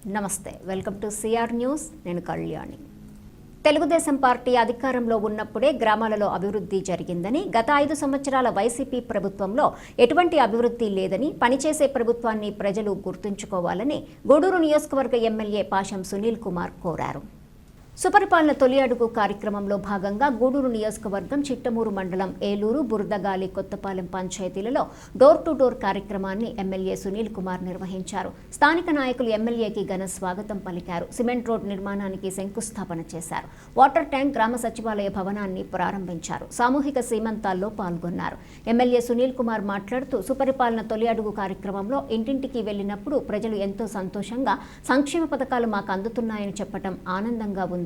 నమస్తే, welcome to CR news. నేను Kalyani. Telugu Desam party అధికారంలో ఉన్నప్పుడే గ్రామాలలో అభివృద్ధి జరిగిందని, గత 5 సంవత్సరాల వైసీపీ ప్రభుత్వంలో ఎటువంటి అభివృద్ధి లేదని, పనిచేసే ప్రభుత్వాన్ని ప్రజలు గుర్తుంచుకోవాలని గూడూరు నియోజకవర్గ ఎమ్మెల్యే పాషం సునీల్ కుమార్ కోరారు. సుపరిపాలన తొలి అడుగు కార్యక్రమంలో భాగంగా గూడూరు నియోజకవర్గం చిట్టమూరు మండలం ఏలూరు, బురదగాలి, కొత్తపాలెం పంచాయతీలలో డోర్ టు డోర్ కార్యక్రమాన్ని ఎమ్మెల్యే సునీల్ కుమార్ నిర్వహించారు. స్థానిక నాయకులు ఎమ్మెల్యేకి ఘన స్వాగతం పలికారు. సిమెంట్ రోడ్ నిర్మాణానికి శంకుస్థాపన చేశారు. వాటర్ ట్యాంక్, గ్రామ సచివాలయ భవనాన్ని ప్రారంభించారు. సామూహిక సీమంతాల్లో పాల్గొన్నారు. ఎమ్మెల్యే సునీల్ కుమార్ మాట్లాడుతూ, సుపరిపాలన తొలి అడుగు కార్యక్రమంలో ఇంటింటికి వెళ్లినప్పుడు ప్రజలు ఎంతో సంతోషంగా సంక్షేమ పథకాలు మాకు అందుతున్నాయని చెప్పడం ఆనందంగా ఉంది.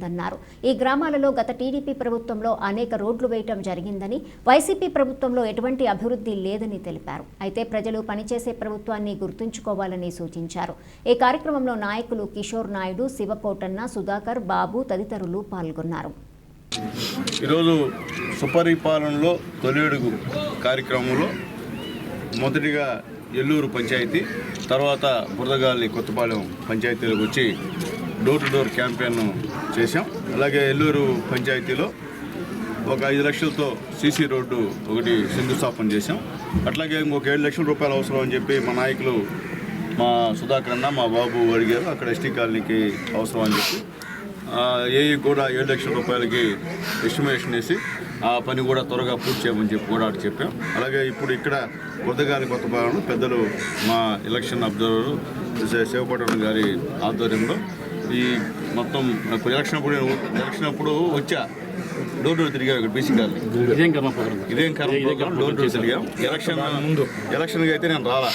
ఈ గ్రామాలలో గత టీడీపీ ప్రభుత్వంలో అనేక రోడ్లు వేయటం జరిగిందని, వైసీపీ ప్రభుత్వంలో ఎటువంటి అభివృద్ధి లేదని తెలిపారు. అయితే ప్రజలు పనిచేసే ప్రభుత్వాన్ని గుర్తుంచుకోవాలని సూచించారు. ఈ కార్యక్రమంలో నాయకులు కిషోర్ నాయుడు, శివకోటన్న, సుధాకర్, బాబు తదితరులు పాల్గొన్నారు. ఈరోజు సుపరిపాలనలో తొలి అడుగు కార్యక్రమంలో మొదటిగా ఎల్లూరు పంచాయతీ, తర్వాత బురదగాలి, కొత్తపాలెం పంచాయతీలకు వచ్చి డోర్ టు డోర్ క్యాంపెయిన్ చేశాం. అలాగే ఎల్లూరు పంచాయతీలో ఒక 5 లక్షలతో సీసీ రోడ్డు ఒకటి శంకుస్థాపన చేశాం. అట్లాగే ఇంకొక 7 లక్షల రూపాయలు అవసరం అని చెప్పి మా నాయకులు, మా సుధాకర్ అన్న, మా బాబు అడిగారు. అక్కడ ఎస్టీ కాలనీకి అవసరం అని చెప్పి ఏఈ కూడా 7 లక్షల రూపాయలకి ఎస్టిమేషన్ వేసి ఆ పని కూడా త్వరగా పూర్తి చేయమని చెప్పి కూడా అటు చెప్పాం. అలాగే ఇప్పుడు ఇక్కడ బురదగాలి, కొత్తపాలెం పెద్దలు మా ఎలక్షన్ అబ్జర్వరు శివకోటన్న గారి ఆధ్వర్యంలో ఈ మొత్తం ఎలక్షన్ అప్పుడు వచ్చా డోర్ డోర్ తిరిగాం. ఇక్కడ బీసీ కాలనీ ఇదేం కర్మ డోర్ డోర్ తిరిగాం. ఎలక్షన్కి అయితే నేను రాలా.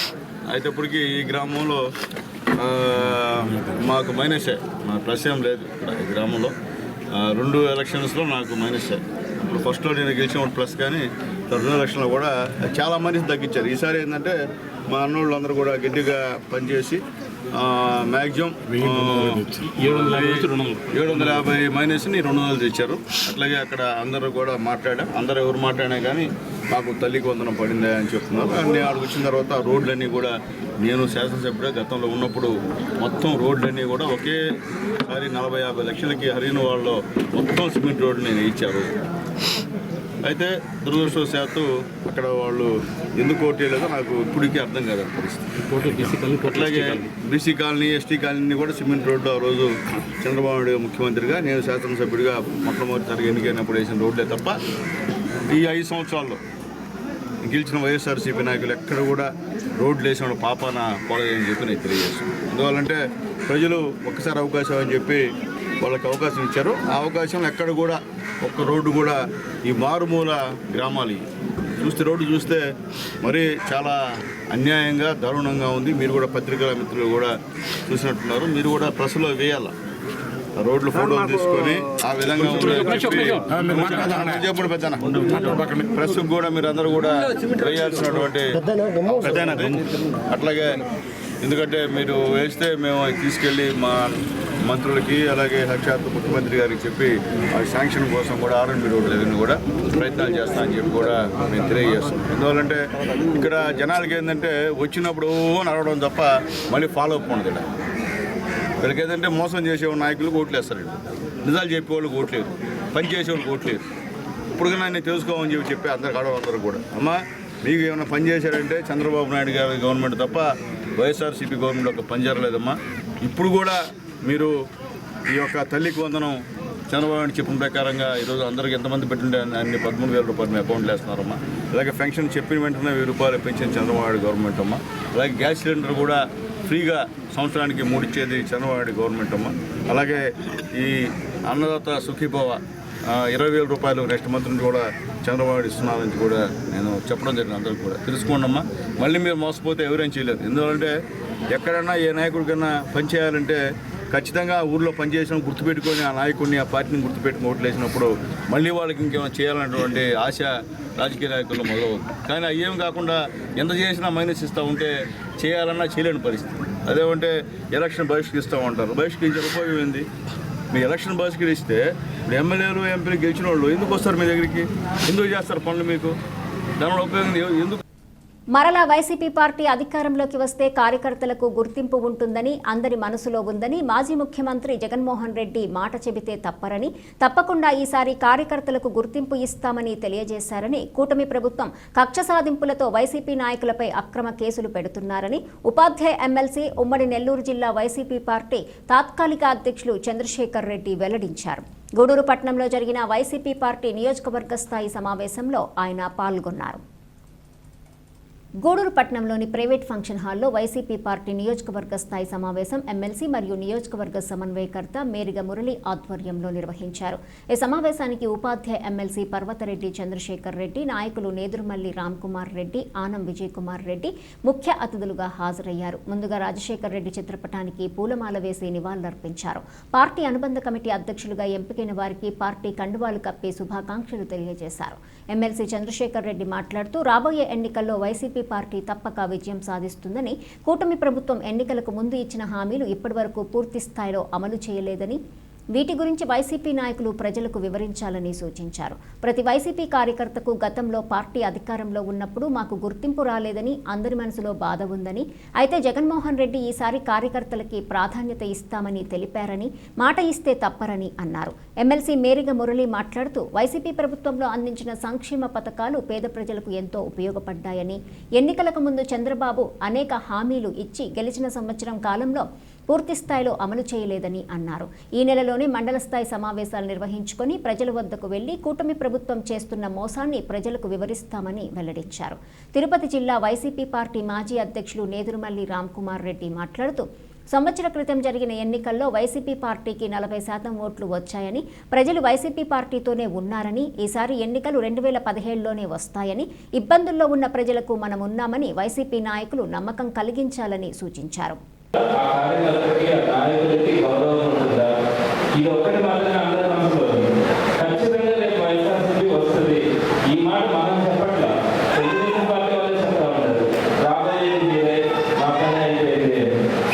అయితే ఇప్పటికీ ఈ గ్రామంలో మాకు మైనసే, మా ప్లస్ ఏం లేదు. ఇక్కడ ఈ గ్రామంలో 2 ఎలక్షన్స్లో నాకు మైనసే. ఇప్పుడు ఫస్ట్లో నేను గెలిచిన ప్లస్, కానీ 2 ఎలక్షన్లో కూడా చాలా మంది తగ్గించారు. ఈసారి ఏంటంటే మా అన్నోళ్ళు అందరూ కూడా గట్టిగా పనిచేసి మ్యాక్సిమం 750 మైనస్ని 200 తెచ్చారు. అట్లాగే అక్కడ అందరూ కూడా మాట్లాడాం. అందరూ ఎవరు మాట్లాడినా కానీ మాకు తల్లికి వందనం పడిందా అని చెప్తున్నారు. నేను అక్కడికి వచ్చిన తర్వాత రోడ్లన్నీ కూడా, నేను శాసనసభ్యుడే గతంలో ఉన్నప్పుడు మొత్తం రోడ్లన్నీ కూడా ఒకేసారి 40-50 లక్షలకి హరియానా వాళ్ళు మొత్తం సిమెంట్ రోడ్లు నేను ఇచ్చారు. అయితే దురదృష్టవశాత్తు అక్కడ వాళ్ళు ఎందుకు ఓటేయలేదో నాకు ఇప్పటికీ అర్థం కాదు పరిస్థితి. అట్లాగే బీసీ కాలనీ, ఎస్టీ కాలనీ కూడా సిమెంట్ రోడ్డు ఆ రోజు చంద్రబాబు నాయుడు ముఖ్యమంత్రిగా, నేను శాసనసభ్యుడిగా మొట్టమొదటిసారిగా ఎన్నికైనప్పుడు వేసిన రోడ్లే తప్ప ఈ 5 సంవత్సరాల్లో గెలిచిన వైఎస్ఆర్సీపీ నాయకులు ఎక్కడ కూడా రోడ్లు వేసిన పాపాన పోలేదని చెప్పి నేను తెలియజేస్తాను. ఎందువల్లంటే ప్రజలు ఒక్కసారి అవకాశం అని చెప్పి వాళ్ళకి అవకాశం ఇచ్చారు. ఆ అవకాశంలో ఎక్కడ కూడా ఒక్క రోడ్డు కూడా, ఈ మారుమూల గ్రామాలు చూస్తే రోడ్డు చూస్తే మరీ చాలా అన్యాయంగా, దారుణంగా ఉంది. మీరు కూడా పత్రికా మిత్రులు కూడా చూసినట్టున్నారు. మీరు కూడా ప్రెస్లో వేయాల రోడ్లు ఫోటోలు తీసుకొని ఆ విధంగా చెప్పండి పెద్ద ప్రెస్ కూడా మీరు అందరూ కూడా వేయాల్సినటువంటి అట్లాగే. ఎందుకంటే మీరు వేస్తే మేము తీసుకెళ్ళి మా మంత్రులకి, అలాగే సాక్షాత్ ముఖ్యమంత్రి గారికి చెప్పి ఆ శాంక్షన్ కోసం కూడా R&B రోడ్లు ఏదైనా కూడా ప్రయత్నాలు చేస్తామని చెప్పి కూడా మేము తెలియజేస్తాం. ఎందువల్లంటే ఇక్కడ జనాలకి ఏంటంటే వచ్చినప్పుడు నడవడం తప్ప మళ్ళీ ఫాలో అప్ ఉండదు. వీళ్ళకి ఏంటంటే మోసం చేసే నాయకులకు ఓట్లు వేస్తారు. నిజాలు చెప్పేవాళ్ళకి ఓట్లేదు, పని చేసేవాళ్ళకి ఓట్లేదు. ఇప్పుడు నేను తెలుసుకోమని చెప్పి అందరూ కూడా, అమ్మ మీకు ఏమైనా పని చేశారంటే చంద్రబాబు నాయుడు గారి గవర్నమెంట్ తప్ప వైఎస్ఆర్సీపీ గవర్నమెంట్ ఒక పని జరగలేదమ్మా. ఇప్పుడు కూడా మీరు ఈ యొక్క తల్లికి వందనం చంద్రబాబు నాయుడు చెప్పిన ప్రకారంగా ఈరోజు అందరికి ఎంతమంది పెట్టింటే అన్ని 13,000 రూపాయలు మీ అకౌంట్లో వేస్తున్నారమ్మా. అలాగే పెన్షన్ చెప్పిన వెంటనే 1,000 రూపాయలు పెంచిన చంద్రబాబు నాయుడు గవర్నమెంట్ అమ్మా. అలాగే గ్యాస్ సిలిండర్ కూడా ఫ్రీగా సంవత్సరానికి 3 ఇచ్చేది చంద్రబాబు నాయుడు గవర్నమెంట్ అమ్మా. అలాగే ఈ అన్నదాత సుఖీభవ 20,000 రూపాయలు నెక్స్ట్ మంత్ నుంచి కూడా చంద్రబాబు నాయుడు ఇస్తున్నారని కూడా నేను చెప్పడం జరిగింది. అందరికీ కూడా తెలుసుకోండమ్మా. మళ్ళీ మీరు మోసపోతే ఎవరేం చేయలేదు. ఎందుకంటే ఎక్కడన్నా ఏ నాయకుడికైనా పని చేయాలంటే ఖచ్చితంగా ఊర్లో పనిచేసిన గుర్తుపెట్టుకొని ఆ నాయకుడిని, ఆ పార్టీని గుర్తుపెట్టుకుని ఓట్లు వేసినప్పుడు మళ్ళీ వాళ్ళకి ఇంకేమైనా చేయాలన్నటువంటి ఆశ రాజకీయ నాయకుల్లో మొదలవుతుంది. కానీ అయ్యేం కాకుండా ఎంత చేసినా మైనస్ ఇస్తూ ఉంటే చేయాలన్నా చేయలేని పరిస్థితి. అదేమంటే ఎలక్షన్ బహిష్కరిస్తూ ఉంటారు. బహిష్కరించే ఉపయోగం ఏంది? మీ ఎలక్షన్ బహిష్కరిస్తే ఎమ్మెల్యేలు, ఎంపీలు గెలిచిన వాళ్ళు ఎందుకు వస్తారు మీ దగ్గరికి? ఎందుకు చేస్తారు పనులు? మీకు దానివల్ల ఉపయోగం ఎందుకు? మరలా వైసీపీ పార్టీ అధికారంలోకి వస్తే కార్యకర్తలకు గుర్తింపు ఉంటుందని అందరి మనసులో ఉందని మాజీ ముఖ్యమంత్రి జగన్మోహన్ రెడ్డి మాట చెబితే తప్పరని, తప్పకుండా ఈసారి కార్యకర్తలకు గుర్తింపు ఇస్తామని తెలియజేశారని, కూటమి ప్రభుత్వం కక్ష సాధింపులతో వైసీపీ నాయకులపై అక్రమ కేసులు పెడుతున్నారని ఉపాధ్యాయ ఎమ్మెల్సీ ఉమ్మడి నెల్లూరు జిల్లా వైసీపీ పార్టీ తాత్కాలిక అధ్యక్షులు చంద్రశేఖర్ రెడ్డి వెల్లడించారు. గూడూరు పట్టణంలో జరిగిన వైసీపీ పార్టీ నియోజకవర్గ స్థాయి సమావేశంలో ఆయన పాల్గొన్నారు. గూడూరు పట్టణంలోని ప్రైవేట్ ఫంక్షన్ హాల్లో వైసీపీ పార్టీ నియోజకవర్గ స్థాయి సమావేశం ఎమ్మెల్సీ మరియు నియోజకవర్గ సమన్వయకర్త మేరిగ మురళి ఆధ్వర్యంలో నిర్వహించారు. ఈ సమావేశానికి ఉపాధ్యాయ ఎమ్మెల్సీ పర్వతరెడ్డి చంద్రశేఖర్ రెడ్డి, నాయకులు నేదురుమల్లి రామ్కుమార్ రెడ్డి, ఆనం విజయ్ కుమార్ రెడ్డి ముఖ్య అతిథులుగా హాజరయ్యారు. ముందుగా రాజశేఖర్ రెడ్డి చిత్రపటానికి పూలమాల వేసి నివాళులర్పించారు. పార్టీ అనుబంధ కమిటీ అధ్యక్షులుగా ఎంపికైన వారికి పార్టీ కండువాలు కప్పి శుభాకాంక్షలు తెలియజేశారు. ఎమ్మెల్సీ చంద్రశేఖర్ రెడ్డి మాట్లాడుతూ రాబోయే ఎన్నికల్లో వైసీపీ పార్టీ తప్పక విజయం సాధిస్తుందని, కూటమి ప్రభుత్వం ఎన్నికలకు ముందు ఇచ్చిన హామీలు ఇప్పటివరకు పూర్తి స్థాయిలో అమలు చేయలేదని, వీటి గురించి వైసీపీ నాయకులు ప్రజలకు వివరించాలని సూచించారు. ప్రతి వైసీపీ కార్యకర్తకు గతంలో పార్టీ అధికారంలో ఉన్నప్పుడు మాకు గుర్తింపు రాలేదని, అందరి మనసులో బాధ ఉందని, అయితే జగన్మోహన్ రెడ్డి ఈసారి కార్యకర్తలకి ప్రాధాన్యత ఇస్తామని తెలిపారని, మాట ఇస్తే తప్పరని అన్నారు. ఎమ్మెల్సీ మేరిగ మురళి మాట్లాడుతూ వైసీపీ ప్రభుత్వంలో అందించిన సంక్షేమ పథకాలు పేద ప్రజలకు ఎంతో ఉపయోగపడ్డాయని, ఎన్నికలకు ముందు చంద్రబాబు అనేక హామీలు ఇచ్చి గెలిచిన సంవత్సరం కాలంలో పూర్తి స్థాయిలో అమలు చేయలేదని అన్నారు. ఈ నెలలోనే మండల స్థాయి సమావేశాలు నిర్వహించుకొని ప్రజల వద్దకు వెళ్లి కూటమి ప్రభుత్వం చేస్తున్న మోసాన్ని ప్రజలకు వివరిస్తామని వెల్లడించారు. తిరుపతి జిల్లా వైసీపీ పార్టీ మాజీ అధ్యక్షులు నేదురుమల్లి రామ్కుమార్ రెడ్డి మాట్లాడుతూ సంవత్సర క్రితం జరిగిన ఎన్నికల్లో వైసీపీ పార్టీకి 40% ఓట్లు వచ్చాయని, ప్రజలు వైసీపీ పార్టీతోనే ఉన్నారని, ఈసారి ఎన్నికలు 2017లోనే వస్తాయని, ఇబ్బందుల్లో ఉన్న ప్రజలకు మనమున్నామని వైసీపీ నాయకులు నమ్మకం కలిగించాలని సూచించారు. ఆ కార్యకర్తకి ఆ నాయకులకి గౌరవం ఉంటుందా? ఇది ఒక్కటి మాత్రమే అందరి మనసులో ఉంది. ఖచ్చితంగా రేపు వైఎస్ఆర్సీపీ వస్తుంది. ఈ మాట మనం చెప్పట్లా, తెలుగుదేశం పార్టీ వాళ్ళే చెప్తా ఉంటారు. రాబోయేది మీరే, మా పని అయిపోయింది.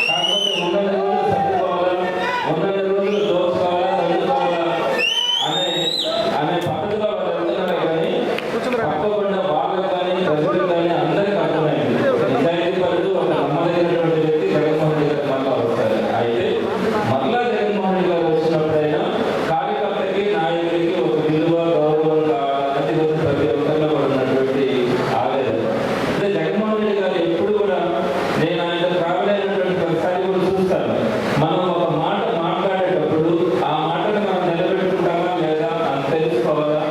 కాకపోతే ఉన్నది రోజులు సర్దుకోవాలా, ఉన్నది రోజులు దోచుకోవాలా, చదువుకోవాలా అనే పద్ధతిలో వాళ్ళు వెళ్తున్నారు. కానీ తప్పకుండా వాళ్ళకి కానీ ప్రజలకు కానీ అందరికీ అర్థమైంది. నిజాయితీ పరుడు ఒక నమ్మదగినటువంటి వ్యక్తి జగన్మోహన్ రెడ్డి గారు మళ్ళా వస్తారు. అయితే మళ్ళా జగన్మోహన్ రెడ్డి గారు వచ్చినప్పుడైనా కార్యకర్తకి నాయకుడికి ఒక విలువ గౌరవం కావాలని ఈరోజు ప్రతి ఒక్కరిలో కూడా ఉన్నటువంటి ఆవేదన. అంటే జగన్మోహన్ రెడ్డి గారు ఎప్పుడు కూడా నేను ఆయన ట్రావెల్ అయినటువంటి ప్రతిసారి కూడా చూస్తాను. మనం ఒక మాట మాట్లాడేటప్పుడు ఆ మాటను మనం నిలబెట్టుకుంటామా లేదా అని తెలుసుకోవాలా.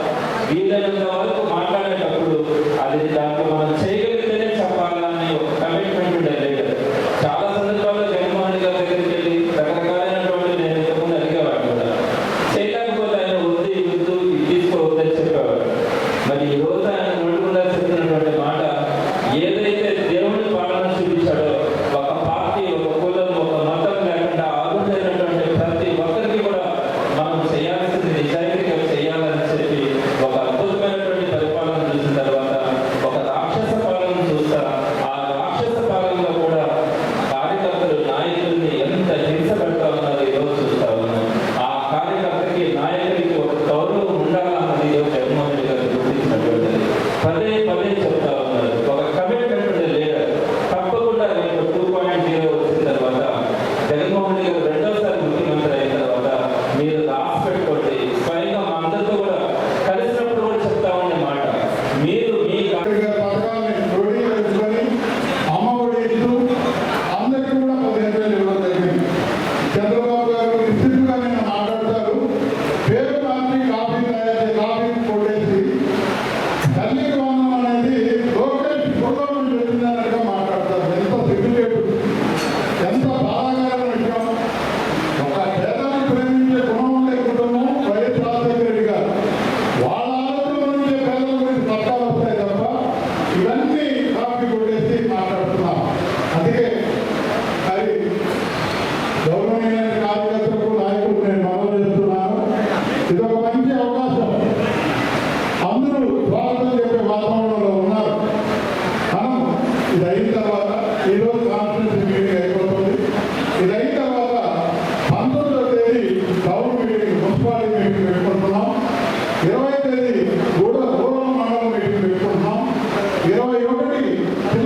వీలైనంత వరకు మాట్లాడేటప్పుడు అది దాంట్లో మనం చేయగలిగితేనే చెప్పాలా అని ఒక కమిట్మెంట్ ఉండేది. చాలా సందర్భాల్లో జగన్మోహన్ రెడ్డి గారి దగ్గరికి వెళ్ళి రకరకాలైనటువంటి నేను ఇంతకుముందు అడిగేవాడు కూడా. చేయలేకపోతే ఆయన వద్దు ఇది తీసుకోవద్దని చెప్పేవాడు. మరి ఈ రోజు ఆయన నోటుకుండా చెప్తున్నటువంటి మాట ఏదైతే దేవుడి పాలన చూపించాడో, ఒక పార్టీ, ఒక కులం, ఒక మతం లేకుండా ఆగుతున్నటువంటి ప్రతి ఒక్కరికి కూడా మనం చేయాల్సింది నిజాయితీగా చేయాలని చెప్పి ఒక అద్భుతమైనటువంటి పరిపాలన చూసిన తర్వాత ఒక రాక్షస పాలన చూస్తా, ఆ రాక్షస పాలనలో కూడా కార్యకర్తలు నాయకుల్ని ఎంత హింస పెడతా ఉన్నారో ఈరోజు చూస్తా ఉన్నాం. ఆ కార్యకర్తకి నాయకుడికి ఒక గౌరవం ఉండాలన్నది జగన్మోహన్ రెడ్డి గారు గుర్తించినటువంటిది. పదే పదే చెప్తా ఉన్నారు. ఒక కమిట్మెంట్ లీడర్. తప్పకుండా రేపు 2.0 వచ్చిన తర్వాత జగన్మోహన్ రెడ్డి గారు రెండోసారి ముఖ్యమంత్రి అయిన తర్వాత మీరు రాసి పెట్టుకోండి. స్వయంగా మా అందరితో కూడా కలిసినప్పుడు కూడా చెప్తా ఉండే మాట, మీరు మీ పథకాన్ని క్రోడీకరించుకొని అమ్మఒడి ఇస్తూ అందరికీ కూడా 15,000 ఇవ్వడం జరిగింది. చంద్రబాబు గారు నిశ్చితంగా నేను మాట్లాడతారు. పేరు మార్చి కాఫీ కొట్టేసి తల్లికి వందనం అనేది లోకేష్ ఫోటో నుంచి వచ్చిందన్నట్టుగా మాట్లాడతారు. ఎంత సిగ్గులేటు, ఎంత బాధాకరమైన విషయం. ఒక పేదాన్ని ప్రేమించే గుణం ఉండే కుటుంబం వైఎస్ రాజశేఖర రెడ్డి గారు. వాళ్ళ ఆలోచన నుంచే పేదల గురించి చట్టాలు వస్తాయి తప్ప ఇవన్నీ కాపీ కొట్టేసి మాట్లాడుతున్నాం. అందుకే మరి గౌరవమైన కార్యకర్తలకు నాయకులకు నేను మనవి చేస్తున్నాను. ఇదొక మంచి అవకాశం. అందరూ స్వాగతం చెప్పే వాతావరణంలో ఉన్నారు. మనం ఇది అయిన తర్వాత ఈరోజు కాన్ఫరెన్స్ మీటింగ్ అయిపోతుంది. ఇది అయిన తర్వాత 19వ తేదీ టౌన్ మీటింగ్, మున్సిపాలిటీ మీటింగ్ పెట్టుకుంటున్నాం. 20వ తేదీ రూరల్ మండలం మీటింగ్ పెట్టుకుంటున్నాం. 21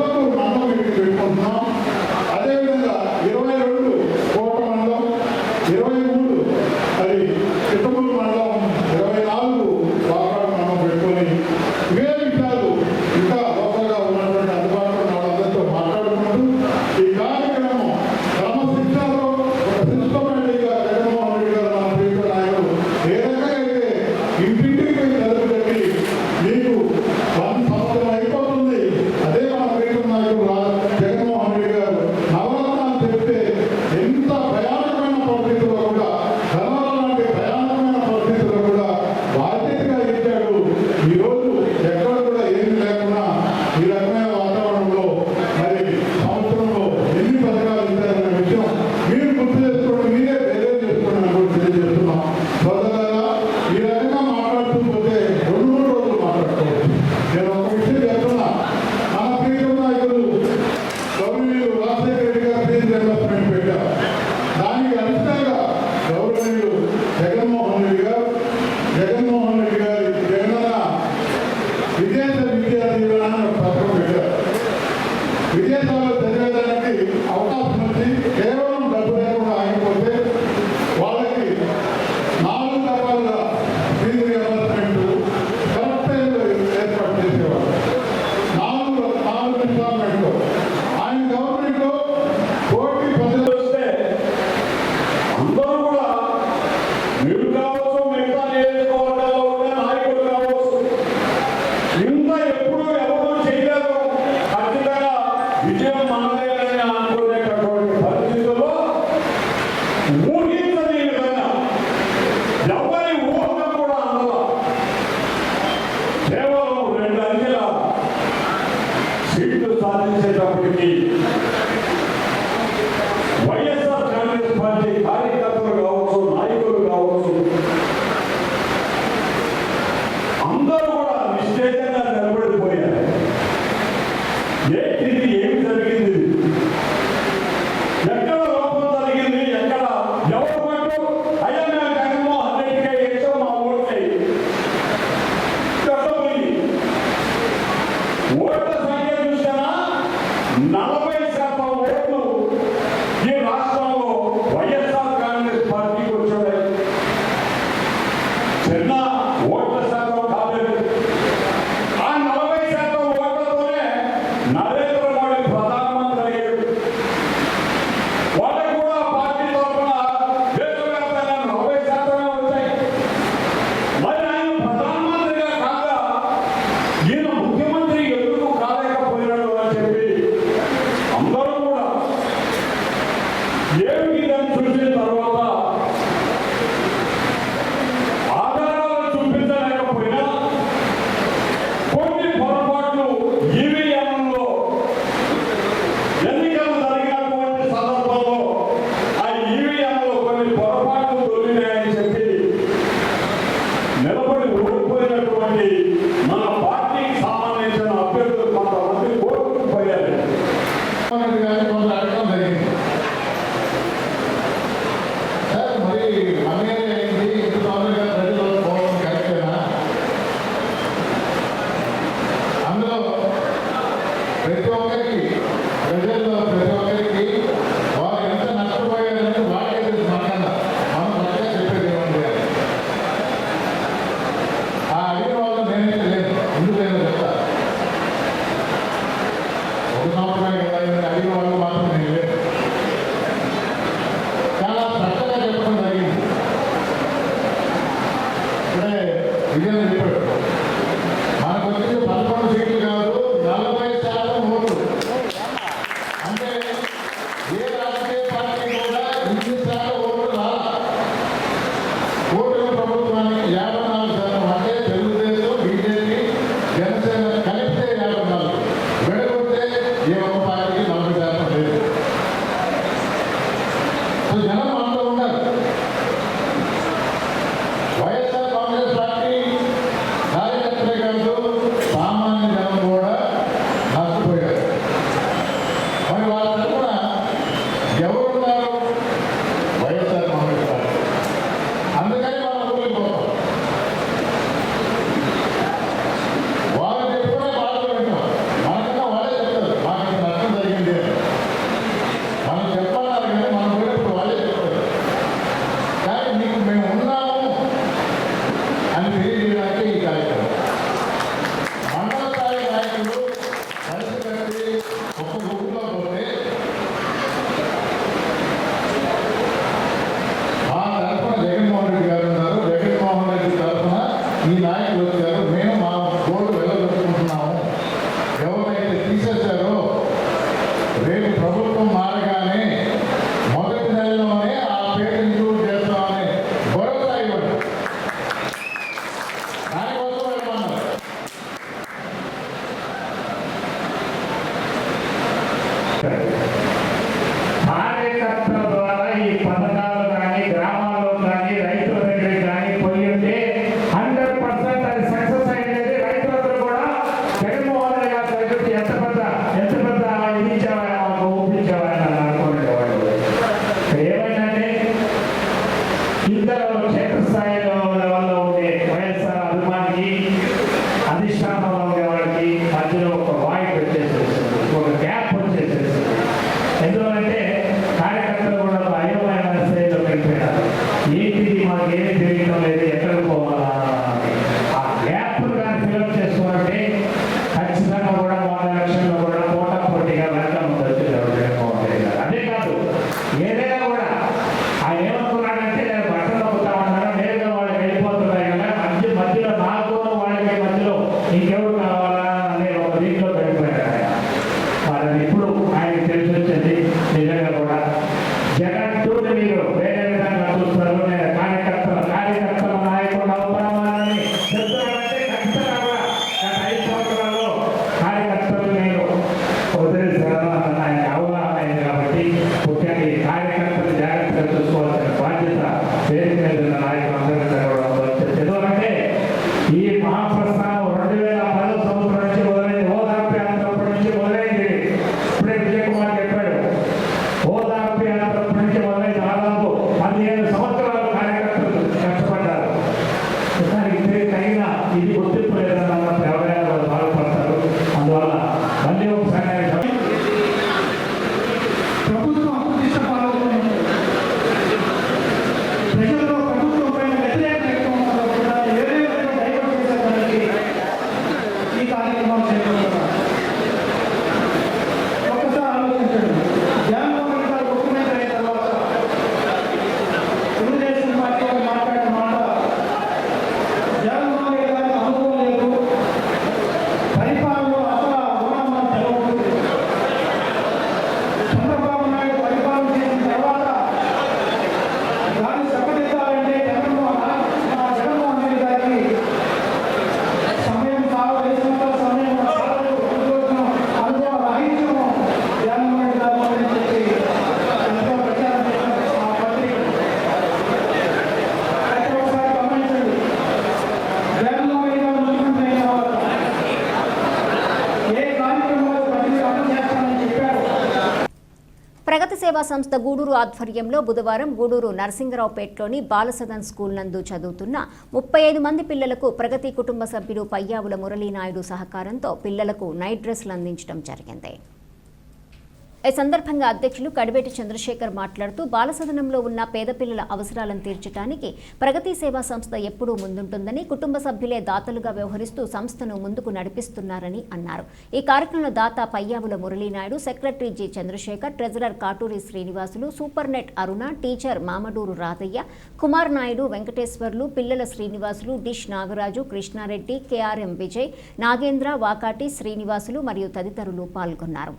విజయం మనదేనని అనుకునేటటువంటి పరిస్థితుల్లో ఊహించని విధంగా ఎవరి ఊహన కూడా అందల కేవలం 2 అంకెల సీట్లు సాధించేటప్పటికీ వైఎస్ఆర్ కాంగ్రెస్ పార్టీ కార్యకర్తలు కావచ్చు, నాయకులు కావచ్చు, అందరూ కూడా నిశ్చయంగా నిలబడిపోయారు. ఇది ఏమి జరిగింది, ఎక్కడ లోపం జరిగింది, ఎక్కడ ఎవరు పట్టు అయ్యా మేము జగన్మోహన్ రెడ్డిగా ఇచ్చాం మా ఓట్లై పోయి ఓట్ల సంఖ్య చూసినా 40% ఓట్లు ఈ రాష్ట్రంలో వైఎస్ఆర్ కాంగ్రెస్ పార్టీకి వచ్చాయి. చిన్న ఓట్ల శాతం కాలేదు. ఆ 40% ఓట్లతోనే నరేంద్ర మోడీ ప్రధానమంత్రి అయ్యాడు. వాళ్ళకు కూడా పార్టీ తరఫున దేశవ్యాప్తంగా 40% వచ్చాయి. మరి ఆయన ప్రధానమంత్రిగా కాక ఈయన ముఖ్యమంత్రి ఎందుకు కాలేకపోయినాడు అని చెప్పి అందరూ కూడా ఏమిటి దాన్ని చూసిన తర్వాత ఆధారాలు చూపించలేకపోయినా కొన్ని పొరపాట్లు ఈవీఎంలో ఎన్నికలు జరిగినటువంటి సందర్భంలో ఆ ఈవీఎంలో కొన్ని పొరపాట్లు దొరికినాయని చెప్పి నిలబడి ఓడిపోయినటువంటి మన పార్టీకి సంబంధించిన అభ్యర్థులు కొంతమంది కోర్టుకు పోయారు. కొంత అడగడం జరిగింది. సార్ మరి అన్యాయం అయింది, ఇంత తొందరగా ప్రజలు పోవడం కరెక్టేనా? అందులో ప్రతి ఒక్కరికి ప్రజల్లో ప్రతి ఒక్కరికి వారు ఎంత నష్టపోయారని వాళ్ళే తెలుసు. మనకన్నా మనం కొత్తగా చెప్పేది ఏమంటే ఆ అడిగిన వాళ్ళు నేనైతే లేదు, ఎందుకు లేదో చెప్తా. 1 సంవత్సరం కదా అడిగిన వాళ్ళు మాత్రం నేను లేదు. చాలా స్పష్టంగా చెప్పడం జరిగింది. ఇప్పుడే విజయం చెప్పాడు, మనకు వచ్చింది 11 సీట్లు కాదు 40% ఓట్లు. అంటే ఏ రాజకీయ పార్టీ కూడా ఇన్ని శాతం ఓట్లు రాలా. కూటమి ప్రభుత్వానికి 54%, అంటే తెలుగుదేశం, బీజేపీ, జనసేన కలిపితే 54, విడగొడితే ఏ ఒక్క పార్టీకి 40% లేదు. సో జనం మనతో ఉన్నారు. వైఎస్ఆర్ కాంగ్రెస్ పార్టీ కార్యకర్తలే కాదు, సామాన్య జనం కూడా నష్టపోయారు. మరి వాళ్ళ తరఫున ఎవరున్నారు? వైఎస్ఆర్ కాంగ్రెస్ పార్టీ. అందుకని మనం ఊరిపోతాం. వాళ్ళు చెప్పుకునే బాధలు వింటాం. మనకన్నా వాళ్ళే చెప్తారు మాకు ఇంత నష్టం జరిగింది అని. మనం చెప్పాలి కానీ మనం పోయినప్పుడు వాళ్ళే చెప్తారు. కానీ మీకు మేము ఉన్నాము అని తెలియజేయడానికి ఈ కార్యక్రమం. మండల స్థాయి నాయకులు కలిసి కలిసి ఒక్క గుంపులో పోతే మా తరఫున జగన్మోహన్ రెడ్డి గారు ఉన్నారు. జగన్మోహన్ రెడ్డి తరఫున ఈ నాయకులు వచ్చారు. మేము మా గోడు వెళ్ళగొట్టుకుంటున్నాము. ఎవరైతే తీసేశారో రేపు ప్రభుత్వం మారగానే మొదటి నెలలోనే ఆ పేరు ఇంక్లూడ్ చేస్తామని భరోసా ఇవ్వండి. దానికోసం వెళ్ళమన్నారు. కార్యకర్తల ద్వారా ఈ పథకాలు కానీ గ్రామాల్లో కానీ రైతుల దగ్గర కానీ పోయి ఉంటే 100% అది సక్సెస్ అయ్యేది. రైతులందరూ కూడా జగన్మోహన్ రెడ్డి గారి దగ్గరికి ఎంత పెద్ద ఇది ఇచ్చేవారు, ఒప్పించేవారు అని అనుకునేవాళ్ళు. ఏమైందంటే ఇద్దరు క్షేత్రస్థాయిలో లెవెల్లో ఉండే వైఎస్ఆర్ అభిమానికి, అధిష్టానంలో ఉండే వాళ్ళకి మధ్యలో ఒక వాయిస్ వచ్చేసేసింది, ఒక గ్యాప్ వచ్చేసేసింది. తెలిసి వచ్చేది. నిజంగా కూడా జగన్ టూని మీరు వేరే విధంగా చూస్తారు. నేను కార్యకర్తల నాయకుడు అవుతామని చెప్తున్నానంటే ఖచ్చితంగా కూడా గత 5 సంవత్సరాల్లో కార్యకర్తలు నేను వదిలేశాను అన్న ఆయనకు అవగాహన అయింది. కాబట్టి ముఖ్యంగా ఈ కార్యకర్తలు జాగ్రత్తగా చూసుకోవాల్సిన బాధ్యత వేదిక మీద ఉన్న నాయకులందరికీ కూడా వచ్చింది. ఎందుకంటే ఈ మహాప్రస్థానం 2010 సంవత్సరం నుంచి మొదలైంది. ఓదార్పు యాత్ర నుంచి మొదలైంది. ఇప్పుడే విజయ్ కుమార్ చెప్పాడు, ఓదార్పు యాత్ర నుంచి మొదలై దాదాపు 15 సంవత్సరాలు కార్యకర్తలు కష్టపడ్డారు. దానికి తగిన ఇది గుర్తింపు లేదన్న ఎవరైనా బాధపడతారు. అందువల్ల మళ్ళీ ఒకసారి ప్రభుత్వం అప్రతిష్ట పాల్గొంది. ప్రజల్లో ప్రభుత్వం పైన వ్యతిరేక వ్యక్తం కూడా ఏదో డైవర్ట్ చేసేదానికి ఈ కార్యక్రమం చేపడుతున్నారు. ఒక్కసారి ఆలోచించండి. జగన్మోహన్ రెడ్డి గారు ముఖ్యమంత్రి అయిన తర్వాత తెలుగుదేశం పార్టీ వారు మాట్లాడిన మాట, జగన్మోహన్ రెడ్డి గారికి అనుభవం లేదు, పరిపాలనలో అసలు గుణాలను తెలవదు. చంద్రబాబు నాయుడు పరిపాలన చేసిన తర్వాత దాన్ని సఫలించాలంటే జగన్మోహన్ రెడ్డి గారికి సమయం వేసినంత సమయం చాలదు. అనుభవ రాహిత్యము జగన్మోహన్ రెడ్డి గారు అని చెప్పి ఎంతో ప్రచారం చేసిన ఆ పత్రిక అయితే ఒకసారి గమనించండి. జగన్మోహన్ రెడ్డి గారు ముఖ్యమంత్రి అయిన తర్వాత ఏ కార్యక్రమాలు ప్రతి అమలు చేస్తానని చెప్పారు. ప్రగతి సేవా సంస్థ గూడూరు ఆధ్వర్యంలో బుధవారం గూడూరు నరసింగరావుపేటలోని బాలసదన్ స్కూల్ నందు చదువుతున్న 35 మంది పిల్లలకు ప్రగతి కుటుంబ సభ్యులు పయ్యావుల మురళీనాయుడు సహకారంతో పిల్లలకు నైట్ డ్రెస్లు అందించడం జరిగింది. ఈ సందర్భంగా అధ్యక్షులు కడివేటి చంద్రశేఖర్ మాట్లాడుతూ బాలసదనంలో ఉన్న పేద పిల్లల అవసరాలను తీర్చడానికి ప్రగతి సేవా సంస్థ ఎప్పుడూ ముందుంటుందని, కుటుంబ సభ్యులే దాతలుగా వ్యవహరిస్తూ సంస్థను ముందుకు నడిపిస్తున్నారని అన్నారు. ఈ కార్యక్రమంలో దాత Payyavula Murali Naidu, secretary G Chandrasekhar, treasurer Katuri Srinivasulu, సూపర్నెట్ అరుణ, టీచర్ మామడూరు రాధయ్య, కుమార్ నాయుడు, వెంకటేశ్వర్లు, పిల్లల శ్రీనివాసులు, డిష్ నాగరాజు, కృష్ణారెడ్డి, కేఆర్ఎం విజయ్, నాగేంద్ర, వాకాటి శ్రీనివాసులు మరియు తదితరులు పాల్గొన్నారు.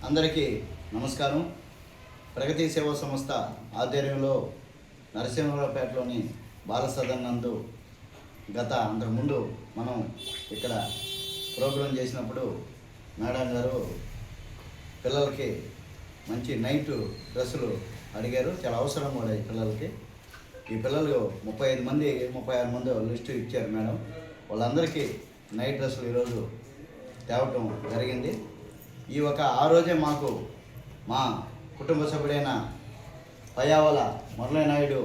అందరికీ నమస్కారం. ప్రగతి సేవా సంస్థ ఆధ్వర్యంలో నరసింహరావుపేటలోని బాలసదన్ నందు అంతకుముందు మనం ఇక్కడ ప్రోగ్రాం చేసినప్పుడు మేడం గారు పిల్లలకి మంచి నైట్ డ్రెస్సులు అడిగారు. చాలా అవసరం కూడా ఈ పిల్లలకి. ఈ పిల్లలు 35 మంది 36 మంది లిస్టు ఇచ్చారు మేడం. వాళ్ళందరికీ నైట్ డ్రెస్సులు ఈరోజు తేవటం జరిగింది. ఆ రోజే మాకు మా కుటుంబ సభ్యుడైన పయ్యావుల మురళీనాయుడు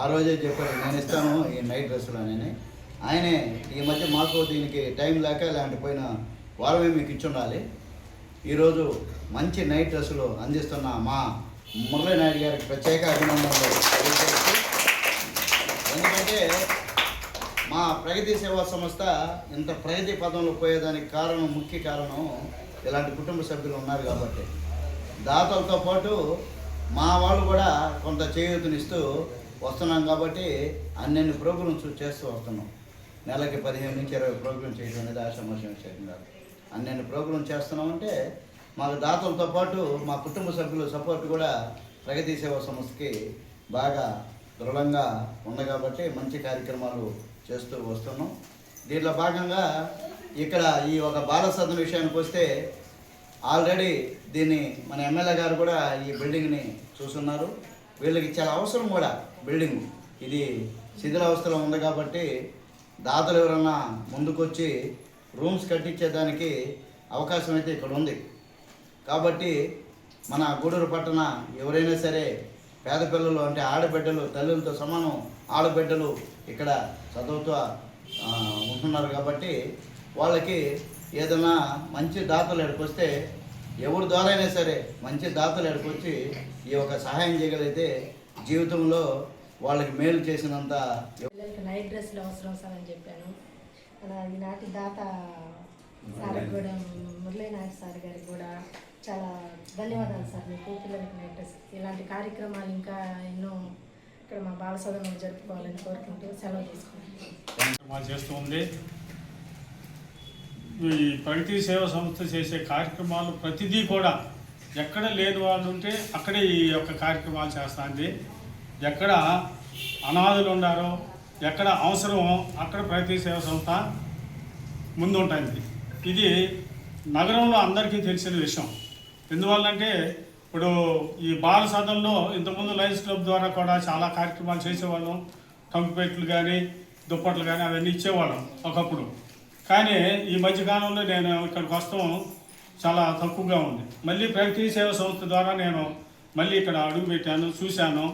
ఆ రోజే చెప్పారు, నేను ఇస్తాను ఈ నైట్ డ్రెస్సులు అని. ఆయనే ఈ మధ్య మాకు దీనికి టైం లేక ఇలాంటి పోయిన వారమే మీకు ఇచ్చుండాలి. ఈరోజు మంచి నైట్ డ్రెస్సులు అందిస్తున్న మా మురళీనాయుడు గారికి ప్రత్యేక అభినందనలు. ఎందుకంటే మా ప్రగతి సేవా సంస్థ ఇంత ప్రగతి పదంలో పోయేదానికి ముఖ్య కారణం ఇలాంటి కుటుంబ సభ్యులు ఉన్నారు కాబట్టి. దాతలతో పాటు మా వాళ్ళు కూడా కొంత చేయూతనిస్తూ వస్తున్నాం కాబట్టి అన్ని ప్రోగ్రామ్స్ చేస్తూ వస్తున్నాం. నెలకి 15 నుంచి 20 ప్రోగ్రామ్ చేయడం అనేది ఆశామోషం చేయడం కాదు. అన్ని ప్రోగ్రామ్ చేస్తున్నామంటే మాకు దాతలతో పాటు మా కుటుంబ సభ్యుల సపోర్ట్ కూడా ప్రగతి సేవా సంస్థకి బాగా దృఢంగా ఉంది కాబట్టి మంచి కార్యక్రమాలు చేస్తూ వస్తున్నాం. దీంట్లో భాగంగా ఇక్కడ ఈ బాలసదన విషయానికి వస్తే ఆల్రెడీ దీన్ని మన ఎమ్మెల్యే గారు కూడా ఈ బిల్డింగ్ని చూస్తున్నారు. వీళ్ళకి చాలా అవసరం కూడా బిల్డింగ్. ఇది శిథిలావస్థలో ఉంది కాబట్టి దాతలు ఎవరన్నా ముందుకొచ్చి రూమ్స్ కట్టించేదానికి అవకాశం అయితే ఇక్కడ ఉంది. కాబట్టి మన గూడూరు పట్టణ ఎవరైనా సరే పేద పిల్లలు అంటే ఆడబిడ్డలు, తల్లులతో సమానం ఆడబిడ్డలు ఇక్కడ చదువుతూ ఉంటున్నారు కాబట్టి వాళ్ళకి ఏదైనా మంచి దాతలు ఎక్కడికొస్తే ఎవరి ద్వారా అయినా సరే మంచి దాతలు ఎక్కడికొచ్చి ఈ సహాయం చేయగలిగితే జీవితంలో వాళ్ళకి మేలు చేసినంత. నైట్ డ్రెస్సులు అవసరం సార్ అని చెప్పాను. ఈనాటి దాత సార్కి కూడా, మురళీనాయుడు సార్ గారికి కూడా చాలా ధన్యవాదాలు సార్. మీకు పిల్లలకి నైట్ డ్రెస్ ఇలాంటి కార్యక్రమాలు ఇంకా ఎన్నో ఇక్కడ మా బాలసదనంలో జరుపుకోవాలని కోరుకుంటూ సెలవు తీసుకుంటాం. చేస్తూ ఉంది. ఈ ప్రగతి సేవ సంస్థ చేసే కార్యక్రమాలు ప్రతిదీ కూడా ఎక్కడ లేని వాళ్ళు ఉంటే అక్కడే ఈ యొక్క కార్యక్రమాలు చేస్తుంది. ఎక్కడ అనాథులు ఉన్నారో, ఎక్కడ అవసరమో అక్కడ ప్రగతి సేవ సంస్థ ముందుంటుంది. ఇది నగరంలో అందరికీ తెలిసిన విషయం. ఎందువల్లంటే ఇప్పుడు ఈ బాల సదనంలో ఇంతకుముందు లయన్స్ క్లబ్ ద్వారా కూడా చాలా కార్యక్రమాలు చేసేవాళ్ళం. కంకుపెట్లు కానీ దుప్పట్లు కానీ అవన్నీ ఇచ్చేవాళ్ళం ఒకప్పుడు. కానీ ఈ మధ్యకాలంలో నేను ఇక్కడికి వస్తాం చాలా తక్కువగా ఉంది. మళ్ళీ ప్రగతి సేవ సంస్థ ద్వారా నేను మళ్ళీ ఇక్కడ అడుగు పెట్టాను, చూశాను.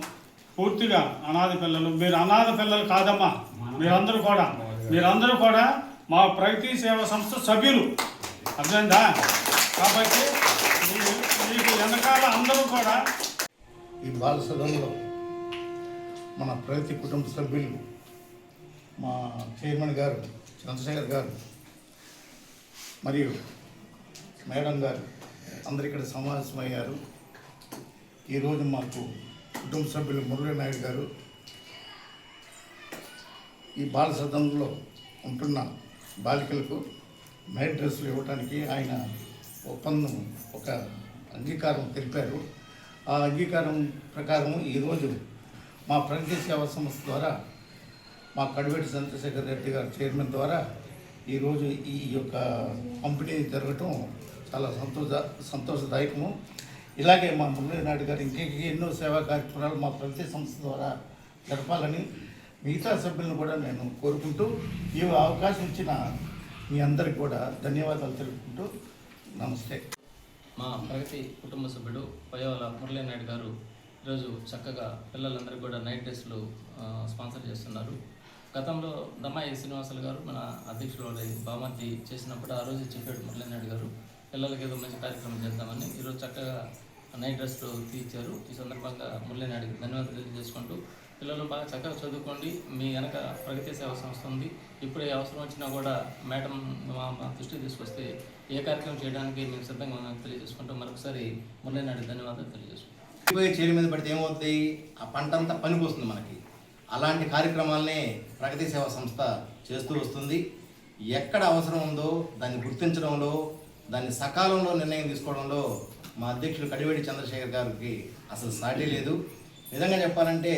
పూర్తిగా అనాథ పిల్లలు, మీరు అనాథ పిల్లలు కాదమ్మా, మీరందరూ కూడా మా ప్రగతి సేవ సంస్థ సభ్యులు, అర్థమైందా? కాబట్టి మీకు వెనకాల అందరూ కూడా ఈ బాల సదనంలో మన ప్రగతి కుటుంబ సభ్యులు, మా చైర్మన్ గారు చంద్రశేఖర్ గారు మరియు మేడం గారు అందరు ఇక్కడ సమావేశమయ్యారు. ఈరోజు మాకు కుటుంబ సభ్యులు మురళీ నాయుడు గారు ఈ బాల సదనంలో ఉంటున్న బాలికలకు నైట్ డ్రెస్సులు ఇవ్వడానికి ఆయన ఒక అంగీకారం తెలిపారు. ఆ అంగీకారం ప్రకారం ఈరోజు మా ప్రగతి సేవా సంస్థ ద్వారా మా కడివేటి చంద్రశేఖర్ రెడ్డి గారు చైర్మన్ ద్వారా ఈరోజు ఈ యొక్క పంపిణీ జరగటం చాలా సంతోషదాయకము. ఇలాగే మా మురళీ నాయుడు గారు ఎన్నో సేవా కార్యక్రమాలు మా ప్రగతి సంస్థ ద్వారా జరపాలని మిగతా సభ్యులను కూడా నేను కోరుకుంటూ ఈ అవకాశం ఇచ్చిన మీ అందరికి కూడా ధన్యవాదాలు తెలుపుకుంటూ నమస్తే. మా ప్రగతి కుటుంబ సభ్యుడు పయ్యవల మురళీ నాయుడు గారు ఈరోజు చక్కగా పిల్లలందరికీ కూడా నైట్ డ్రెస్లు స్పాన్సర్ చేస్తున్నారు. గతంలో దమ్మాయి శ్రీనివాసులు గారు మన అధ్యక్షులు బామర్ది చేసినప్పుడు ఆ రోజు చెప్పాడు మురళీ నాయుడు గారు, పిల్లలకి ఏదో మంచి కార్యక్రమం చేద్దామని. ఈరోజు చక్కగా నైట్ డ్రెస్లు తీర్చారు. ఈ సందర్భంగా మురళీ నాయుడుకి ధన్యవాదాలు తెలియజేసుకుంటూ, పిల్లలు బాగా చక్కగా చదువుకోండి, మీ వెనక ప్రగతి సేవ సంస్థ ఉంది. ఇప్పుడే అవసరం వచ్చినా కూడా మేడం మా దృష్టికి తీసుకొస్తే ఏ కార్యక్రమం చేయడానికి మేము సిద్ధంగా ఉన్నామని తెలియజేసుకుంటూ మరొకసారి మురళీ నాయుడు ధన్యవాదాలు తెలియజేసుకుంటాం. చేరు మీద పడితే ఏమవుతుంది, ఆ పంట అంతా పనికి వస్తుంది మనకి. అలాంటి కార్యక్రమాలనే ప్రగతి సేవా సంస్థ చేస్తూ వస్తుంది. ఎక్కడ అవసరం ఉందో దాన్ని గుర్తించడంలో, దాన్ని సకాలంలో నిర్ణయం తీసుకోవడంలో మా అధ్యక్షులు కడివేటి చంద్రశేఖర్ గారికి అసలు సాటి లేదు. నిజంగా చెప్పాలంటే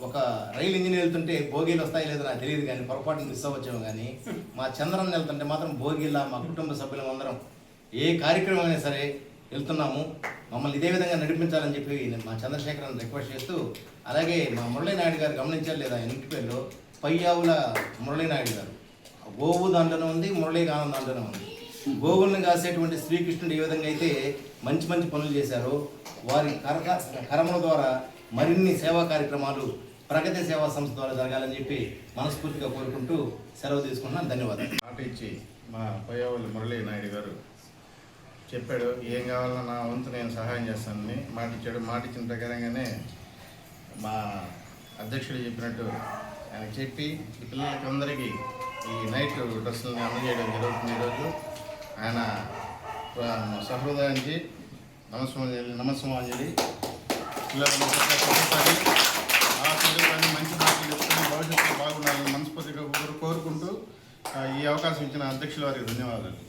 ఒక రైలు ఇంజిన్ వెళ్తుంటే భోగిలు వస్తాయి లేదో నాకు తెలియదు, కానీ పొరపాటున మిస్ అవ్వచ్చేమో. కానీ మా చంద్రన్న వెళ్తుంటే మాత్రం భోగిలా మా కుటుంబ సభ్యులం అందరం ఏ కార్యక్రమం అయినా సరే వెళ్తున్నాము. మమ్మల్ని ఇదే విధంగా నడిపించాలని చెప్పి మా చంద్రశేఖరన్ రిక్వెస్ట్ చేస్తూ, అలాగే మా మురళీ నాయుడు గారు గమనించారు లేదా ఇంటి పేరులో పయ్యావుల మురళీ నాయుడు గారు, గోవు దాంట్లోనే ఉంది, మురళీ గానం దాంట్లోనే ఉంది. గోవుల్ని కాసేటువంటి శ్రీకృష్ణుడు ఏ విధంగా అయితే మంచి మంచి పనులు చేశారో, వారి కరముల ద్వారా మరిన్ని సేవా కార్యక్రమాలు ప్రగతి సేవా సంస్థ ద్వారా జరగాలని చెప్పి మనస్ఫూర్తిగా కోరుకుంటూ సెలవు తీసుకున్నాను. ధన్యవాదాలు. మాట ఇచ్చి మా పయ్యావుల మురళీ నాయుడు గారు చెప్పాడు, ఏం కావాలన్నా నా వంతు నేను సహాయం చేస్తానని మాట ఇచ్చాడు. మాట ఇచ్చిన ప్రకారంగానే మా అధ్యక్షుడు చెప్పినట్టు ఆయన చెప్పి ఈ పిల్లలకి అందరికీ ఈ నైట్ డ్రెస్సులని అందజేయడం జరుగుతుంది. ఈరోజు ఆయన సహృదయానికి నమస్సమాంజలి. పిల్లలను చదువుకొని ఆ చదువుకొని మంచి మార్కులు తెచ్చుకొని భవిష్యత్తులో బాగుండాలని మనస్ఫూర్తిగా కోరుకుంటూ ఈ అవకాశం ఇచ్చిన అధ్యక్షుల వారికి ధన్యవాదాలు.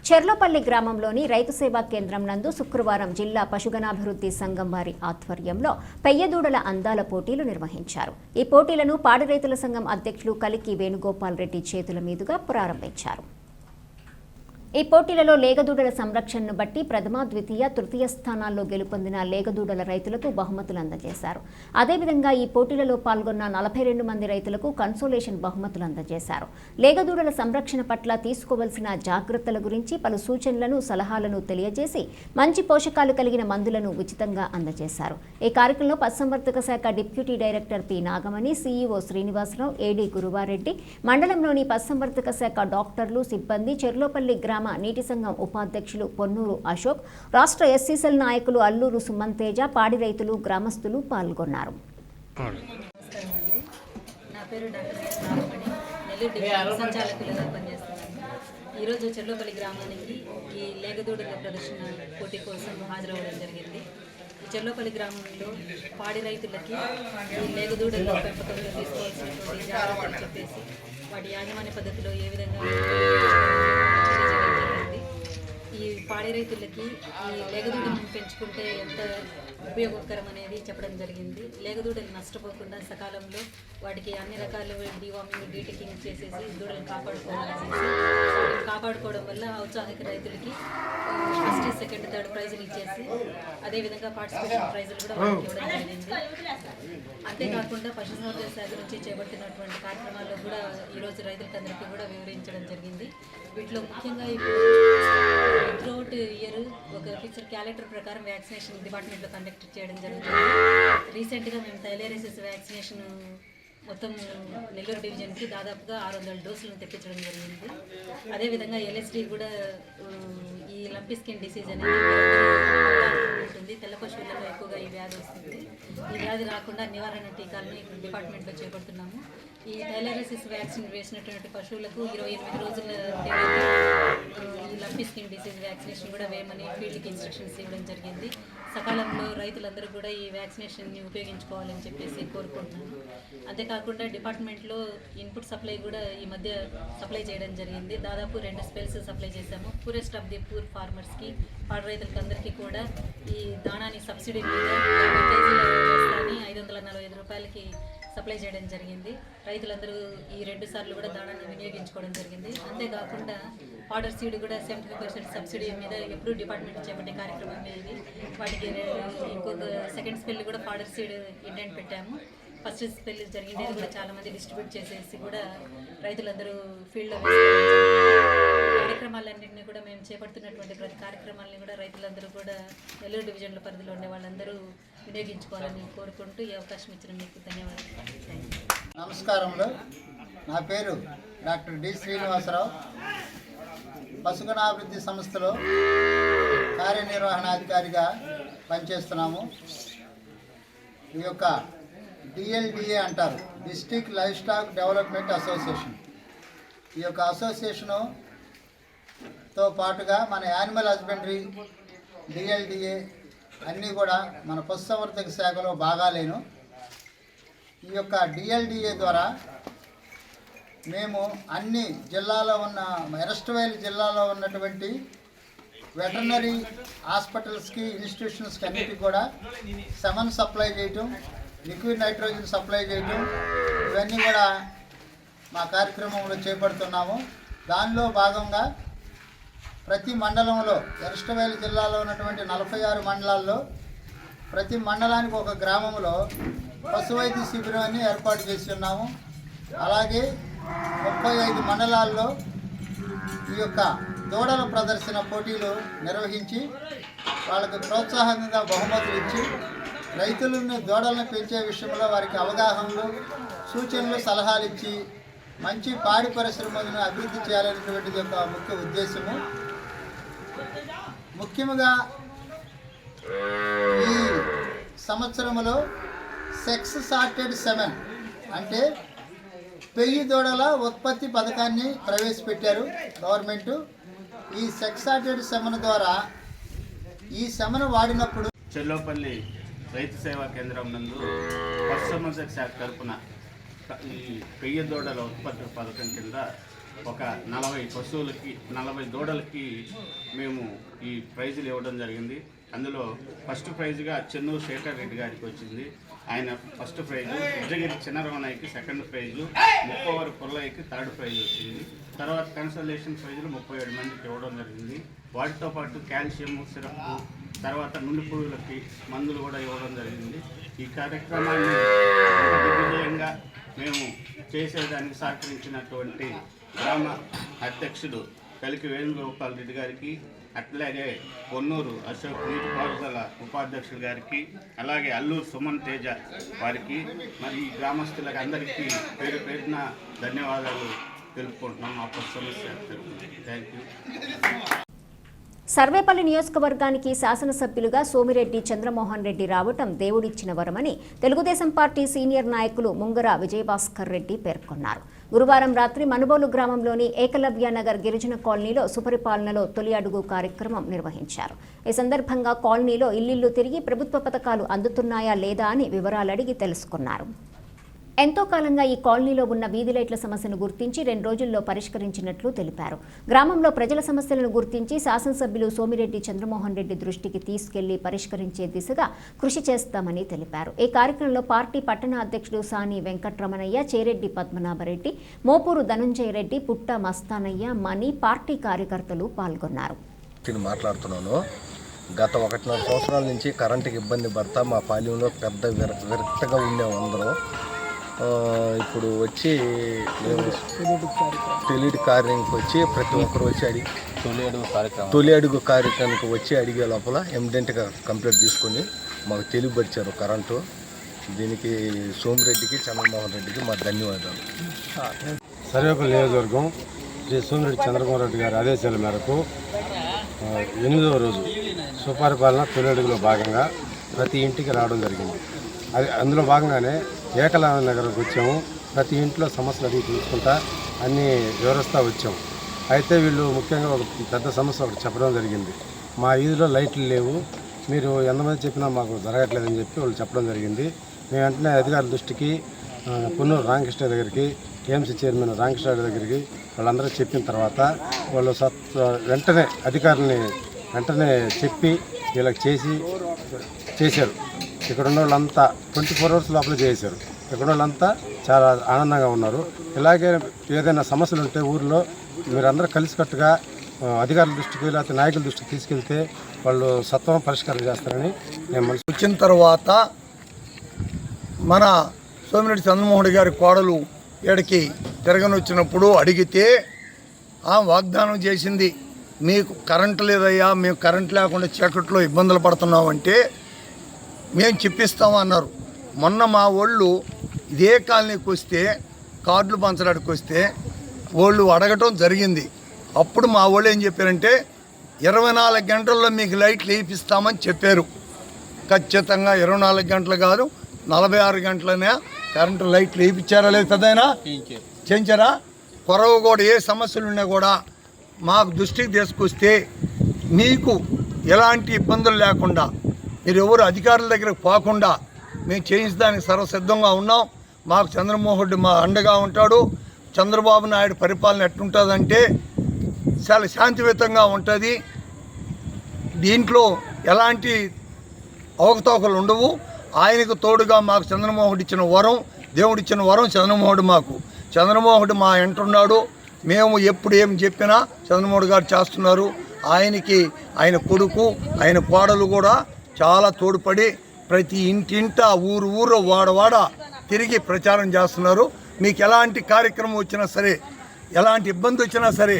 చెర్లోపల్లి గ్రామంలోని రైతు సేవా కేంద్రం నందు శుక్రవారం జిల్లా పశుగణాభివృద్ధి సంఘం వారి ఆధ్వర్యంలో పెయ్యదూడల అందాల పోటీలు నిర్వహించారు. ఈ పోటీలను పాడి రైతుల సంఘం అధ్యక్షులు కలికి వేణుగోపాల్ రెడ్డి చేతుల మీదుగా ప్రారంభించారు. ఈ పోటీలలో లేగదూడల సంరక్షణను బట్టి ప్రథమ, ద్వితీయ, తృతీయ స్థానాల్లో గెలుపొందిన లేగదూడల రైతులకు బహుమతులు అందజేశారు. అదేవిధంగా ఈ పోటీలలో పాల్గొన్న 42 మంది రైతులకు కన్సోలేషన్ బహుమతులు అందజేశారు. లేగదూడల సంరక్షణ పట్ల తీసుకోవలసిన జాగ్రత్తల గురించి పలు సూచనలను, సలహాలను తెలియజేసి మంచి పోషకాలు కలిగిన మందులను ఉచితంగా అందజేశారు. ఈ కార్యక్రమంలో పశుసంవర్ధక శాఖ deputy director P Nagamani, CEO Srinivasa Rao, AD Guruva Reddy, మండలంలోని పశుసంవర్ధక శాఖ డాక్టర్లు, సిబ్బంది, చెర్లోపల్లి గ్రామ నీటి సంఘం ఉపాధ్యక్షులు పొన్నూరు అశోక్, రాష్ట్ర ఎస్సీసెల్ నాయకులు అల్లూరు సుమన్తేజ, పాడి రైతులు, గ్రామస్తులు పాల్గొన్నారు. నా పేరు doctor S Nagamani, Nellore division సంచాలకులుగా పనిచేస్తున్నాను. ఈరోజు చెర్లోపల్లి గ్రామానికి ఈ లేగదూడల ప్రదర్శన పోటీ కోసం హాజరవ్వడం జరిగింది. ఈ చెర్లోపల్లి గ్రామంలో పాడి రైతులకి ఈ లేగదూడల పెంపకంలో తీసుకోవాల్సినటువంటి జాగ్రత్తలు చెప్పేసి వాటి యాజమాన్య పద్ధతిలో ఏ విధంగా ఈ పాడి రైతులకి ఈ లేగదూడలను పెంచుకుంటే ఎంత ఉపయోగకరం అనేది చెప్పడం జరిగింది. లేగదూడలు నష్టపోకుండా సకాలంలో వాటికి అన్ని రకాల డివార్మింగ్, డీటెకింగ్ చేసేసి దూడలను కాపాడుకోవడం వల్ల ఔత్సాహిక రైతులకి ఫస్ట్, సెకండ్, థర్డ్ ప్రైజులు ఇచ్చేసి అదేవిధంగా పార్టిసిపేషన్ ప్రైజులు కూడా వాళ్ళకి ఇవ్వడం జరిగింది. అంతేకాకుండా పశుసంవర్ధక శాఖ నుంచి చేపడుతున్నటువంటి కార్యక్రమాల్లో కూడా ఈరోజు రైతులందరికీ కూడా వివరించడం జరిగింది. వీటిలో ముఖ్యంగా ఇప్పుడు త్రూఅవుట్ ఇయర్ ఒక ఫిక్స్డ్ క్యాలెండర్ ప్రకారం వ్యాక్సినేషన్ డిపార్ట్మెంట్లో కండక్ట్ చేయడం జరుగుతుంది. రీసెంట్గా మేము థైలేరియాసిస్ వ్యాక్సినేషన్ మొత్తం నెల్లూరు డివిజన్కి దాదాపుగా 600 డోసులను తెప్పించడం జరిగింది. అదేవిధంగా LSD కూడా ఈ లంపీ స్కిన్ డిసీజ్ అనేది ఉంటుంది. తెల్ల పశువులలో ఎక్కువగా ఈ వ్యాధి వస్తుంది. ఈ వ్యాధి రాకుండా నివారణ టీకాలని డిపార్ట్మెంట్లో చేపడుతున్నాము. ఈ థైలేరియాసిస్ వ్యాక్సిన్ వేసినటువంటి పశువులకు 28 రోజుల ఈ లంపీ స్కిన్ డిసీజ్ వ్యాక్సినేషన్ కూడా వేయమని ఫీల్డ్కి ఇన్స్ట్రక్షన్స్ ఇవ్వడం జరిగింది. సకాలంలో రైతులందరూ కూడా ఈ వ్యాక్సినేషన్ని ఉపయోగించుకోవాలని చెప్పేసి కోరుకుంటున్నాను. అంతేకాకుండా డిపార్ట్మెంట్లో ఇన్పుట్ సప్లై కూడా ఈ మధ్య సప్లై చేయడం జరిగింది. దాదాపు 2 స్పెల్స్ సప్లై చేశాము. పూరెస్ట్ ఆఫ్ ది పూర్ ఫార్మర్స్కి, పాడి రైతులకి అందరికీ కూడా ఈ దాణాని సబ్సిడీ మీద 50 కేజీల బస్తాని 545 రూపాయలకి సప్లై చేయడం జరిగింది. రైతులందరూ ఈ 2 సార్లు కూడా దాణాన్ని వినియోగించుకోవడం జరిగింది. అంతేకాకుండా పౌడర్ సీడ్ కూడా 75% సబ్సిడీ మీద ఎప్పుడు డిపార్ట్మెంట్ చేపట్టే కార్యక్రమం అనేది వాటికి ఇంకొక సెకండ్ స్పెల్ కూడా పౌడర్ సీడ్ ఇంటెంట్ పెట్టాము. ఫస్ట్ స్పెల్ జరిగిండేది కూడా చాలామంది డిస్ట్రిబ్యూట్ చేసేసి కూడా రైతులందరూ ఫీల్డ్లో కార్యక్రమాలన్నింటినీ కూడా మేము చేపడుతున్నటువంటి ప్రతి కార్యక్రమాలని కూడా రైతులందరూ కూడా నెల్లూరు డివిజన్ల పరిధిలో ఉండే వాళ్ళందరూ వినియోగించుకోవాలని కోరుకుంటూ ఈ అవకాశం ఇచ్చిన మీకు ధన్యవాదాలు. నమస్కారములు. నా పేరు డాక్టర్ డి శ్రీనివాసరావు. పశుగణాభివృద్ధి సంస్థలో కార్యనిర్వహణాధికారిగా పనిచేస్తున్నాము. ఈ యొక్క DLDA అంటారు, district live stack development association. ఈ యొక్క అసోసియేషన్తో పాటుగా మన యానిమల్ హస్బెండరీ, DLDA అన్నీ కూడా మన పశుసంవర్ధక శాఖలో భాగాలేను. ఈ యొక్క DLDA ద్వారా మేము అన్ని జిల్లాలో ఉన్న ఎరస్ట్వేల్ జిల్లాలో ఉన్నటువంటి వెటర్నరీ హాస్పిటల్స్కి, ఇన్స్టిట్యూషన్స్కి అన్నిటికీ కూడా సెమన్ సప్లై చేయటం, లిక్విడ్ నైట్రోజన్ సప్లై చేయటం, ఇవన్నీ కూడా మా కార్యక్రమంలో చేపడుతున్నాము. దానిలో భాగంగా ప్రతి మండలంలో, ఎరస్ట్వేల్ జిల్లాలో ఉన్నటువంటి 46 మండలాల్లో ప్రతి మండలానికి ఒక గ్రామంలో పశువైద్య శిబిరాన్ని ఏర్పాటు చేసి ఉన్నాము. అలాగే 35 మండలాల్లో ఈ యొక్క దూడల ప్రదర్శన పోటీలు నిర్వహించి వాళ్ళకి ప్రోత్సాహంగా బహుమతులు ఇచ్చి రైతులను దూడలను పెంచే విషయంలో వారికి అవగాహనలు, సూచనలు, సలహాలు ఇచ్చి మంచి పాడి పరిశ్రమలను అభివృద్ధి చేయాలనేటువంటిది ఒక ముఖ్య ఉద్దేశము. ముఖ్యంగా ఈ సంవత్సరంలో సెక్స్ సార్టెడ్ సెమెన్ అంటే పెయ్యి దూడల ఉత్పత్తి పథకాన్ని ప్రవేశపెట్టారు గవర్నమెంటు. ఈ సెక్స్ సార్టెడ్ సెమెన్ ద్వారా ఈ సెమెన్ వాడినప్పుడు చెల్లోపల్లి రైతు సేవా కేంద్రం నందు పశుసంవర్ధక శాఖ తరఫున ఈ పెయ్యి దూడల ఉత్పత్తి పథకం కింద ఒక 40 పశువులకి, 40 దూడలకి మేము ఈ ప్రైజులు ఇవ్వడం జరిగింది. అందులో ఫస్ట్ ప్రైజ్గా చెన్నూరు శేఖర్ రెడ్డి గారికి వచ్చింది. ఆయన ఫస్ట్ ప్రైజు, ఉజ్జగిరి చిన్నరమణయ్యకి సెకండ్ ప్రైజు, ముప్పవరు పుల్లయ్యకి థర్డ్ ప్రైజ్ వచ్చింది. తర్వాత కన్సల్టేషన్ ప్రైజులు 37 మందికి ఇవ్వడం జరిగింది. వాటితో పాటు కాల్షియం సిరప్, తర్వాత నుండి పురుగులకి మందులు కూడా ఇవ్వడం జరిగింది. ఈ కార్యక్రమాన్ని దిగ్విజయంగా మేము చేసేదానికి సహకరించినటువంటి గ్రామ అధ్యక్షుడు కలికి వేణుగోపాల్ రెడ్డి గారికి, అట్లాగే పొన్నూరు అశోక్ నీటిపారుదల ఉపాధ్యక్షులు గారికి, అలాగే అల్లూరు సుమన్ తేజ వారికి, మరి ఈ గ్రామస్తులకు అందరికీ పేరు పేరున ధన్యవాదాలు తెలుపుకుంటున్నాం. మా సమస్య థ్యాంక్ యూ. సర్వేపల్లి నియోజకవర్గానికి శాసనసభ్యులుగా సోమిరెడ్డి చంద్రమోహన్ రెడ్డి రావటం దేవుడిచ్చిన వరమని తెలుగుదేశం పార్టీ సీనియర్ నాయకులు ముంగర విజయభాస్కర్ రెడ్డి పేర్కొన్నారు. గురువారం రాత్రి మనుబోలు గ్రామంలోని ఏకలవ్య నగర్ గిరిజన కాలనీలో సుపరిపాలనలో తొలి అడుగు కార్యక్రమం నిర్వహించారు. ఈ సందర్భంగా కాలనీలో ఇల్లిల్లు తిరిగి ప్రభుత్వ పథకాలు అందుతున్నాయా లేదా అని వివరాలడిగి తెలుసుకున్నారు. ఎంతో కాలంగా ఈ కాలనీలో ఉన్న వీధి లైట్ల సమస్యను గుర్తించి 2 రోజుల్లో పరిష్కరించినట్లు తెలిపారు. గ్రామంలో ప్రజల సమస్యలను గుర్తించి శాసనసభ్యులు సోమిరెడ్డి చంద్రమోహన్ రెడ్డి దృష్టికి తీసుకెళ్లి పరిష్కరించే దిశగా కృషి చేస్తామని తెలిపారు. ఈ కార్యక్రమంలో పార్టీ పట్టణ అధ్యక్షుడు సాని వెంకట్రమణయ్య, చేరెడ్డి పద్మనాభరెడ్డి, మోపూరు ధనుంజయ రెడ్డి, పుట్ట మస్తానయ్య, మణి, పార్టీ కార్యకర్తలు పాల్గొన్నారు. మాట్లాడుతున్నాను. గత 1.5 సంవత్సరాల నుంచి కరెంటుకి ఇబ్బంది పడతా మా పాలెంలో పెద్ద విరక్తగా ఉండేము అందరూ. ఇప్పుడు వచ్చి మేము తొలి కార్యానికి వచ్చి ప్రతి ఒక్కరు వచ్చి అడిగి తొలి అడుగు కార్యక్రమానికి వచ్చి అడిగే లోపల ఎమిడెంట్గా కంప్లీట్ తీసుకొని మాకు తెలియపరిచారు కరెంటు. దీనికి సోమిరెడ్డికి చంద్రమోహన్ రెడ్డికి మా ధన్యవాదాలు. సర్వేపల్లి నియోజకవర్గం శ్రీ సోమిరెడ్డి చంద్రమోహన్ రెడ్డి గారి ఆదేశాల మేరకు 8వ రోజు సుపరిపాలన తొలి అడుగులో భాగంగా ప్రతి ఇంటికి రావడం జరిగింది. అందులో భాగంగానే ఏకలవ్య నగర్కి వచ్చాము. ప్రతి ఇంట్లో సమస్యలు అడిగి చూసుకుంటా అన్నీ వివరిస్తూ వచ్చాము. అయితే వీళ్ళు ముఖ్యంగా ఒక పెద్ద సమస్య ఒకటి చెప్పడం జరిగింది. మా వీధిలో లైట్లు లేవు, మీరు ఎంతమంది చెప్పినా మాకు జరగట్లేదని చెప్పి వాళ్ళు చెప్పడం జరిగింది. మేము వెంటనే అధికారుల దృష్టికి పొన్నూరు రామకృష్ణ దగ్గరికి, టీఎంసీ చైర్మన్ రామకృష్ణ దగ్గరికి వాళ్ళందరూ చెప్పిన తర్వాత వాళ్ళు వెంటనే అధికారులని చెప్పి వీళ్ళకి చేశారు. ఇక్కడ ఉన్న వాళ్ళంతా 24 hours లోపల చేశారు. ఇక్కడ వాళ్ళంతా చాలా ఆనందంగా ఉన్నారు. ఇలాగే ఏదైనా సమస్యలు ఉంటే ఊరిలో మీరందరూ కలిసికట్టుగా అధికారుల దృష్టికి లేకపోతే నాయకుల దృష్టికి తీసుకెళ్తే వాళ్ళు సత్వరం పరిష్కారం చేస్తారని నేను వచ్చిన తర్వాత మన సోమిరెడ్డి చంద్రమోహన్ గారి కోడలు ఏడికి తిరగని వచ్చినప్పుడు అడిగితే వాగ్దానం చేసింది, మీకు కరెంటు లేదయ్యా, మేము కరెంటు లేకుండా చీకట్లో ఇబ్బందులు పడుతున్నామంటే మేము చెప్పిస్తామన్నారు. మొన్న మా వాళ్ళు ఇదే కాలనీకి వస్తే కార్డులు పంచడానికి వస్తే వాళ్ళు అడగటం జరిగింది. అప్పుడు మా వాళ్ళు ఏం చెప్పారంటే 24 గంటల్లో మీకు లైట్లు వేయిస్తామని చెప్పారు. ఖచ్చితంగా 24 గంటలు కాదు, 46 గంటలనే కరెంటు లైట్లు వేయించారా లేదు పెద్దయినా చేయించారా. కొరవ కూడా ఏ సమస్యలు ఉన్నా కూడా మాకు దృష్టికి తీసుకొస్తే మీకు ఎలాంటి ఇబ్బందులు లేకుండా మీరు ఎవరు అధికారుల దగ్గరకు పోకుండా మేము చేయించడానికి సర్వసిద్ధంగా ఉన్నాం. మాకు చంద్రమోహన్ రెడ్డి మా అండగా ఉంటాడు. చంద్రబాబు నాయుడు పరిపాలన ఎట్టుంటుందంటే చాలా శాంతియుతంగా ఉంటుంది. దీంట్లో ఎలాంటి అవకతవకలు ఉండవు. ఆయనకు తోడుగా మాకు చంద్రమోహన్ ఇచ్చిన వరం, దేవుడిచ్చిన వరం చంద్రమోహన్. మాకు చంద్రమోహన్ మా ఎంటున్నాడు. మేము ఎప్పుడు ఏం చెప్పినా చంద్రమోహన్ గారు చేస్తున్నారు. ఆయనకి ఆయన కొడుకు, ఆయన కోడలు కూడా చాలా తోడ్పడి ప్రతి ఇంటింట ఊరు వాడ తిరిగి ప్రచారం చేస్తున్నారు. మీకు ఎలాంటి కార్యక్రమం వచ్చినా సరే, ఎలాంటి ఇబ్బంది వచ్చినా సరే.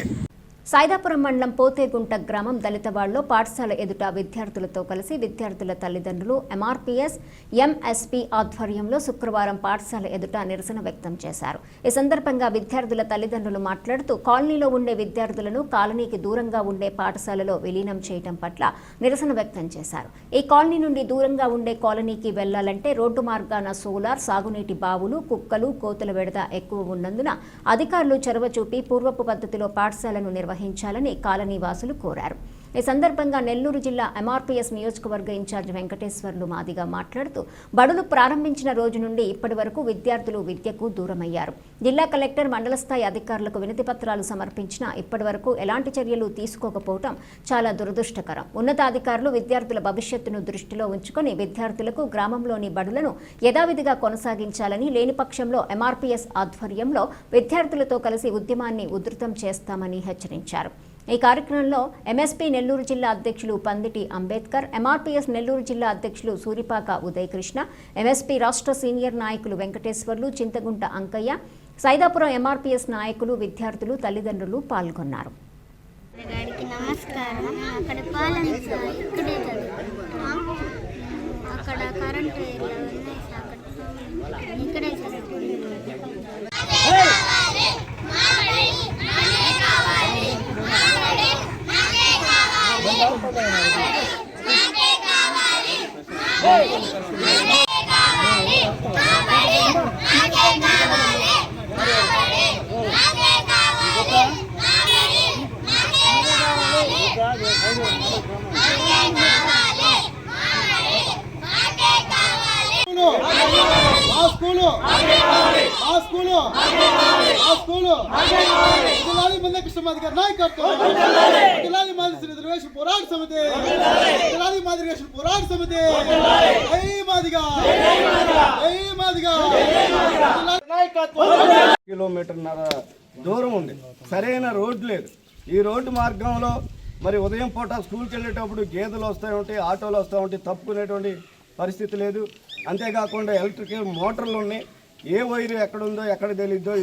సైదాపురం మండలం పోతేగుంట గ్రామం దళితవాడలో పాఠశాల ఎదుట విద్యార్థులతో కలిసి విద్యార్థుల తల్లిదండ్రులు ఎంఆర్పీఎస్ ఎంఎస్పీ ఆధ్వర్యంలో శుక్రవారం పాఠశాల ఎదుట నిరసన వ్యక్తం చేశారు. ఈ సందర్భంగా విద్యార్థుల తల్లిదండ్రులు మాట్లాడుతూ కాలనీలో ఉండే విద్యార్థులను కాలనీకి దూరంగా ఉండే పాఠశాలలో విలీనం చేయడం పట్ల నిరసన వ్యక్తం చేశారు. ఈ కాలనీ నుండి దూరంగా ఉండే కాలనీకి వెళ్లాలంటే రోడ్డు మార్గాన సోలార్, సాగునీటి బావులు, కుక్కలు, కోతుల బెడద ఎక్కువ ఉన్నందున అధికారులు చొరవ చూపి పూర్వపు పద్ధతిలో పాఠశాలను నిర్వహించాలని కాలనీ వాసులు కోరారు. ఈ సందర్భంగా నెల్లూరు జిల్లా ఎంఆర్పీఎస్ నియోజకవర్గ ఇన్ఛార్జ్ వెంకటేశ్వర్లు మాదిగా మాట్లాడుతూ బడులు ప్రారంభించిన రోజు నుండి ఇప్పటి వరకు విద్యార్థులు విద్యకు దూరమయ్యారు. జిల్లా కలెక్టర్, మండల స్థాయి అధికారులకు వినతి పత్రాలు సమర్పించినా ఇప్పటి వరకు ఎలాంటి చర్యలు తీసుకోకపోవడం చాలా దురదృష్టకరం. ఉన్నతాధికారులు విద్యార్థుల భవిష్యత్తును దృష్టిలో ఉంచుకొని విద్యార్థులకు గ్రామంలోని బడులను యథావిధిగా కొనసాగించాలని, లేని పక్షంలో ఎంఆర్పీఎస్ ఆధ్వర్యంలో విద్యార్థులతో కలిసి ఉద్యమాన్ని ఉధృతం చేస్తామని హెచ్చరించారు. ఈ కార్యక్రమంలో ఎంఎస్పీ నెల్లూరు జిల్లా అధ్యక్షులు పందిటి అంబేద్కర్, ఎంఆర్పీఎస్ నెల్లూరు జిల్లా అధ్యక్షులు సూరిపాక ఉదయ్ కృష్ణ, ఎంఎస్పీ రాష్ట్ర సీనియర్ నాయకులు వెంకటేశ్వర్లు, చింతగుంట అంకయ్య, సైదాపురం ఎంఆర్పీఎస్ నాయకులు, విద్యార్థులు, తల్లిదండ్రులు పాల్గొన్నారు. స్కూలు ఆ స్కూలు జిల్లాది మంద కృష్ణమాది గారి నాయకత్వం, జిల్లాది మాది రిజర్వేషన్ పోరాట సమితి, జిల్లాది మాది రిజర్వేషన్ పోరాట సమితి, కిలోమీటర్న్నర దూరం ఉంది, సరైన రోడ్డు లేదు. ఈ రోడ్డు మార్గంలో మరి ఉదయం పూట స్కూల్కి వెళ్ళేటప్పుడు గేదెలు వస్తూ ఉంటాయి, ఆటోలు వస్తూ ఉంటాయి, తప్పుకునేటువంటి పరిస్థితి లేదు. అంతేకాకుండా ఎలక్ట్రికల్ మోటార్లు ఉన్నాయి, ఏ వైరు ఎక్కడుందో ఎక్కడ తెలియదో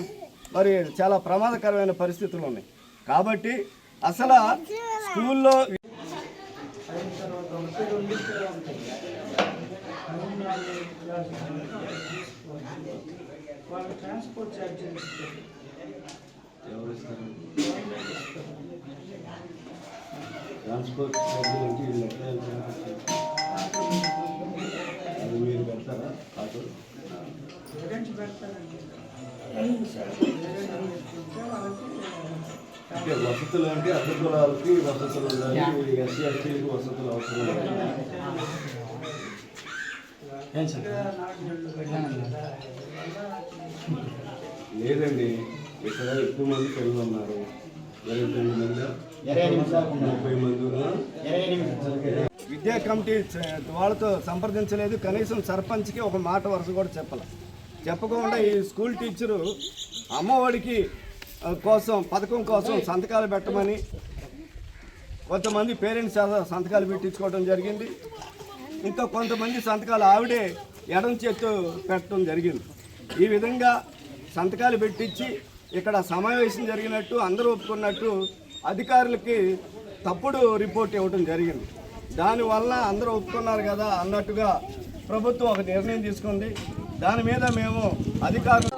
మరి చాలా ప్రమాదకరమైన పరిస్థితులు ఉన్నాయి. కాబట్టి అసలు స్కూల్లో ట్రాన్స్పోర్ట్ ఛార్జీలు ఎవరు ఇస్తారు? ట్రాన్స్పోర్ట్ ఛార్జీలకి అది మీరు పెడతారా? ఆటో అంటే వసతులు అంటే అగ్రకులాలకి వసతులు ఉండాలి, ఎస్సీ ఎస్టీలకి వసతులు అవసరం లేదండి. ఇక్కడ ఎక్కువ మంది పిల్లలు ఉన్నారు, 29 మంది 30 మంది. విద్యా కమిటీ వాళ్ళతో సంప్రదించలేదు, కనీసం సర్పంచ్కి ఒక మాట వరుస కూడా చెప్పకుండా ఈ స్కూల్ టీచరు అమ్మఒడికి పథకం కోసం సంతకాలు పెట్టమని కొంతమంది పేరెంట్స్ సంతకాలు పెట్టించుకోవడం జరిగింది. ఇంకా కొంతమంది సంతకాలు ఆవిడే ఎడం చేత్తు పెట్టడం జరిగింది. ఈ విధంగా సంతకాలు పెట్టించి ఇక్కడ సమావేశం జరిగినట్టు అందరూ ఒప్పుకున్నట్టు అధికారులకి తప్పుడు రిపోర్ట్ ఇవ్వడం జరిగింది. దానివల్ల అందరూ ఒప్పుకున్నారు కదా అన్నట్టుగా ప్రభుత్వం ఒక నిర్ణయం తీసుకుంది. దాని మీద మేము అధికారులు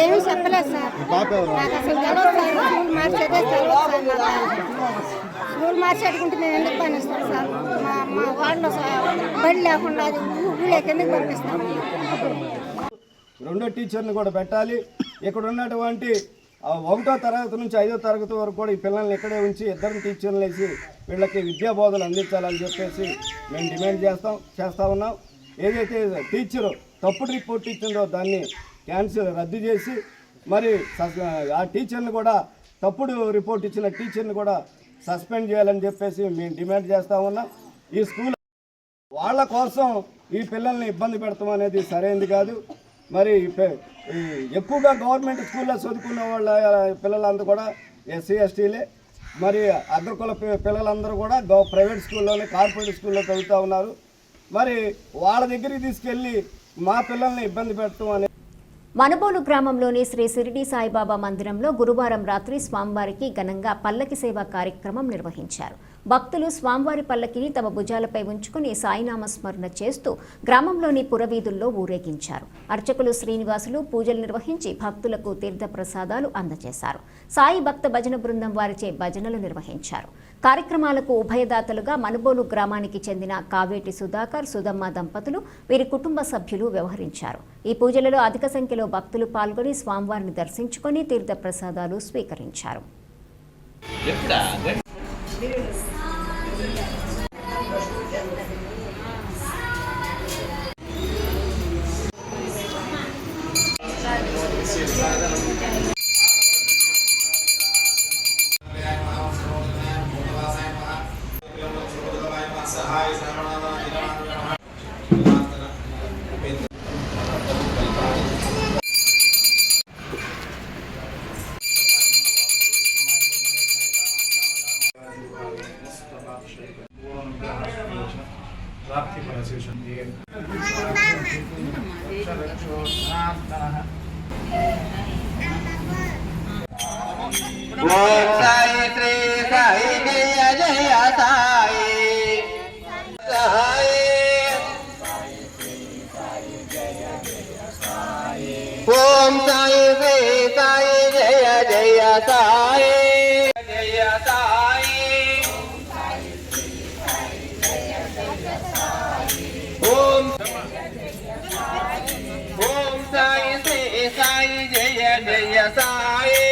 ఏమీ చెప్పలేదు సార్, నాకు అసలు స్కూల్ మార్చేట్టుకుంటే మేము ఎందుకు పనిస్తాం సార్? మా వాళ్ళు బడి లేకుండా అది ఊళ్ళోకి ఎందుకు పంపిస్తాం? రెండో టీచర్ని కూడా పెట్టాలి. ఇక్కడ ఉన్నటువంటి 1వ తరగతి నుంచి 5వ తరగతి వరకు కూడా ఈ పిల్లల్ని ఇక్కడే ఉంచి 2 టీచర్లు వేసి వీళ్ళకి విద్యా బోధన అందించాలని చెప్పేసి మేము డిమాండ్ చేస్తూ ఉన్నాం. ఏదైతే టీచరు తప్పుడు రిపోర్ట్ ఇచ్చిందో దాన్ని రద్దు చేసి మరి ఆ టీచర్ని కూడా తప్పుడు రిపోర్ట్ ఇచ్చిన టీచర్ని కూడా సస్పెండ్ చేయాలని చెప్పేసి మేము డిమాండ్ చేస్తూ ఉన్నాం. ఈ స్కూల్ వాళ్ళ కోసం ఈ పిల్లల్ని ఇబ్బంది పెడతాం అనేది సరైనది కాదు. మరి ఎక్కువగా గవర్నమెంట్ స్కూల్లో చదువుకున్న వాళ్ళ పిల్లలందరూ కూడా ఎస్సీ ఎస్టీలే. మరి అగ్రకుల పిల్లలందరూ కూడా ప్రైవేట్ స్కూల్లోనే కార్పొరేట్ స్కూల్లో చదువుతూ ఉన్నారు. మరి వాళ్ళ దగ్గరికి తీసుకెళ్ళి మా పిల్లల్ని ఇబ్బంది పెట్టడం అనేది. మనుబోలు గ్రామంలోని శ్రీ షిరిడి సాయిబాబా మందిరంలో గురువారం రాత్రి స్వామివారికి ఘనంగా పల్లకి సేవ కార్యక్రమం నిర్వహించారు. భక్తులు స్వామివారి పల్లకిని తమ భుజాలపై ఉంచుకుని సాయినామ స్మరణ చేస్తూ గ్రామంలోని పురవీధుల్లో ఊరేగించారు. అర్చకులు శ్రీనివాసులు పూజలు నిర్వహించి భక్తులకు తీర్థ ప్రసాదాలు అందజేశారు. సాయి భక్త భజన బృందం వారిచే భజనలు నిర్వహించారు. కార్యక్రమాలకు ఉభయదాతలుగా మనుబోలు గ్రామానికి చెందిన కావేటి సుధాకర్, సుధమ్మ దంపతులు, వీరి కుటుంబ సభ్యులు వ్యవహరించారు. ఈ పూజలలో అధిక సంఖ్యలో భక్తులు పాల్గొని స్వామివారిని దర్శించుకొని తీర్థ ప్రసాదాలు స్వీకరించారు. ఓం సాయి శ్రీ సాయి జయ జయ సాయి సాయి. ఓం సాయి శ్రీ సాయి జయ జయ సాయి జయ సాయి. ఓం సాయి శ్రీ సాయి జయ జయ సాయి.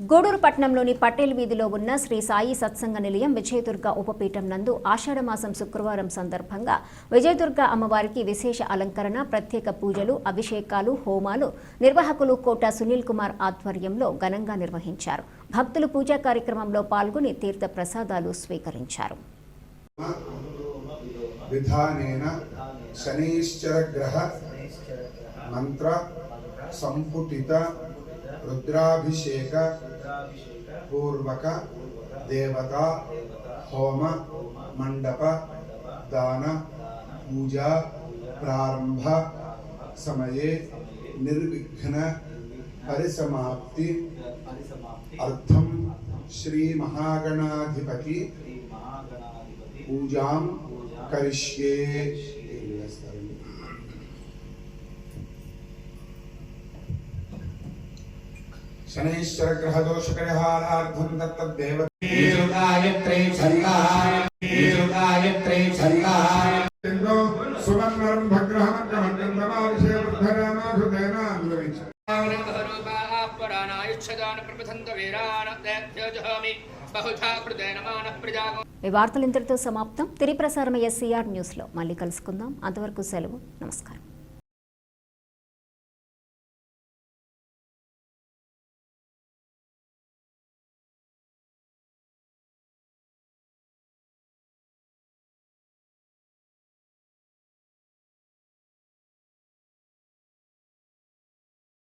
గూడూరు పట్టణంలోని పటేల్ వీధిలో ఉన్న శ్రీ సాయి సత్సంగ నిలయం విజయదుర్గ ఉపపీఠం నందు ఆషాఢమాసం శుక్రవారం సందర్భంగా విజయదుర్గ అమ్మవారికి విశేష అలంకరణ, ప్రత్యేక పూజలు, అభిషేకాలు, హోమాలు నిర్వాహకులు కోట సునీల్ కుమార్ ఆధ్వర్యంలో ఘనంగా నిర్వహించారు. భక్తులు పూజా కార్యక్రమంలో పాల్గొని తీర్థ ప్రసాదాలు స్వీకరించారు. విధానేన శనీశ్చరగ్రహ మంత్ర సంపుటిత రుద్రాభిషేక పూర్వక దేవతా హోమ మండప దాన పూజా ప్రారంభ సమయే నిర్విఘ్న పరిసమాప్తి అర్థం శ్రీ మహాగణాధిపతి పూజాం కరిష్యే. శనైశ్వర గ్రహ దోష పరిహారార్థం దత్తదేవ గాయత్రీ సువర్ణరం భగ్రహమగ్రహందమావిషేవర్ధరామాధుదేన అనుభవించ ఈ వార్తలు ఇంతటితో సమాప్తం. తిరిగి ప్రసారమయ్యే SCR న్యూస్లో మళ్ళీ కలుసుకుందాం. అంతవరకు సెలవు. నమస్కారం.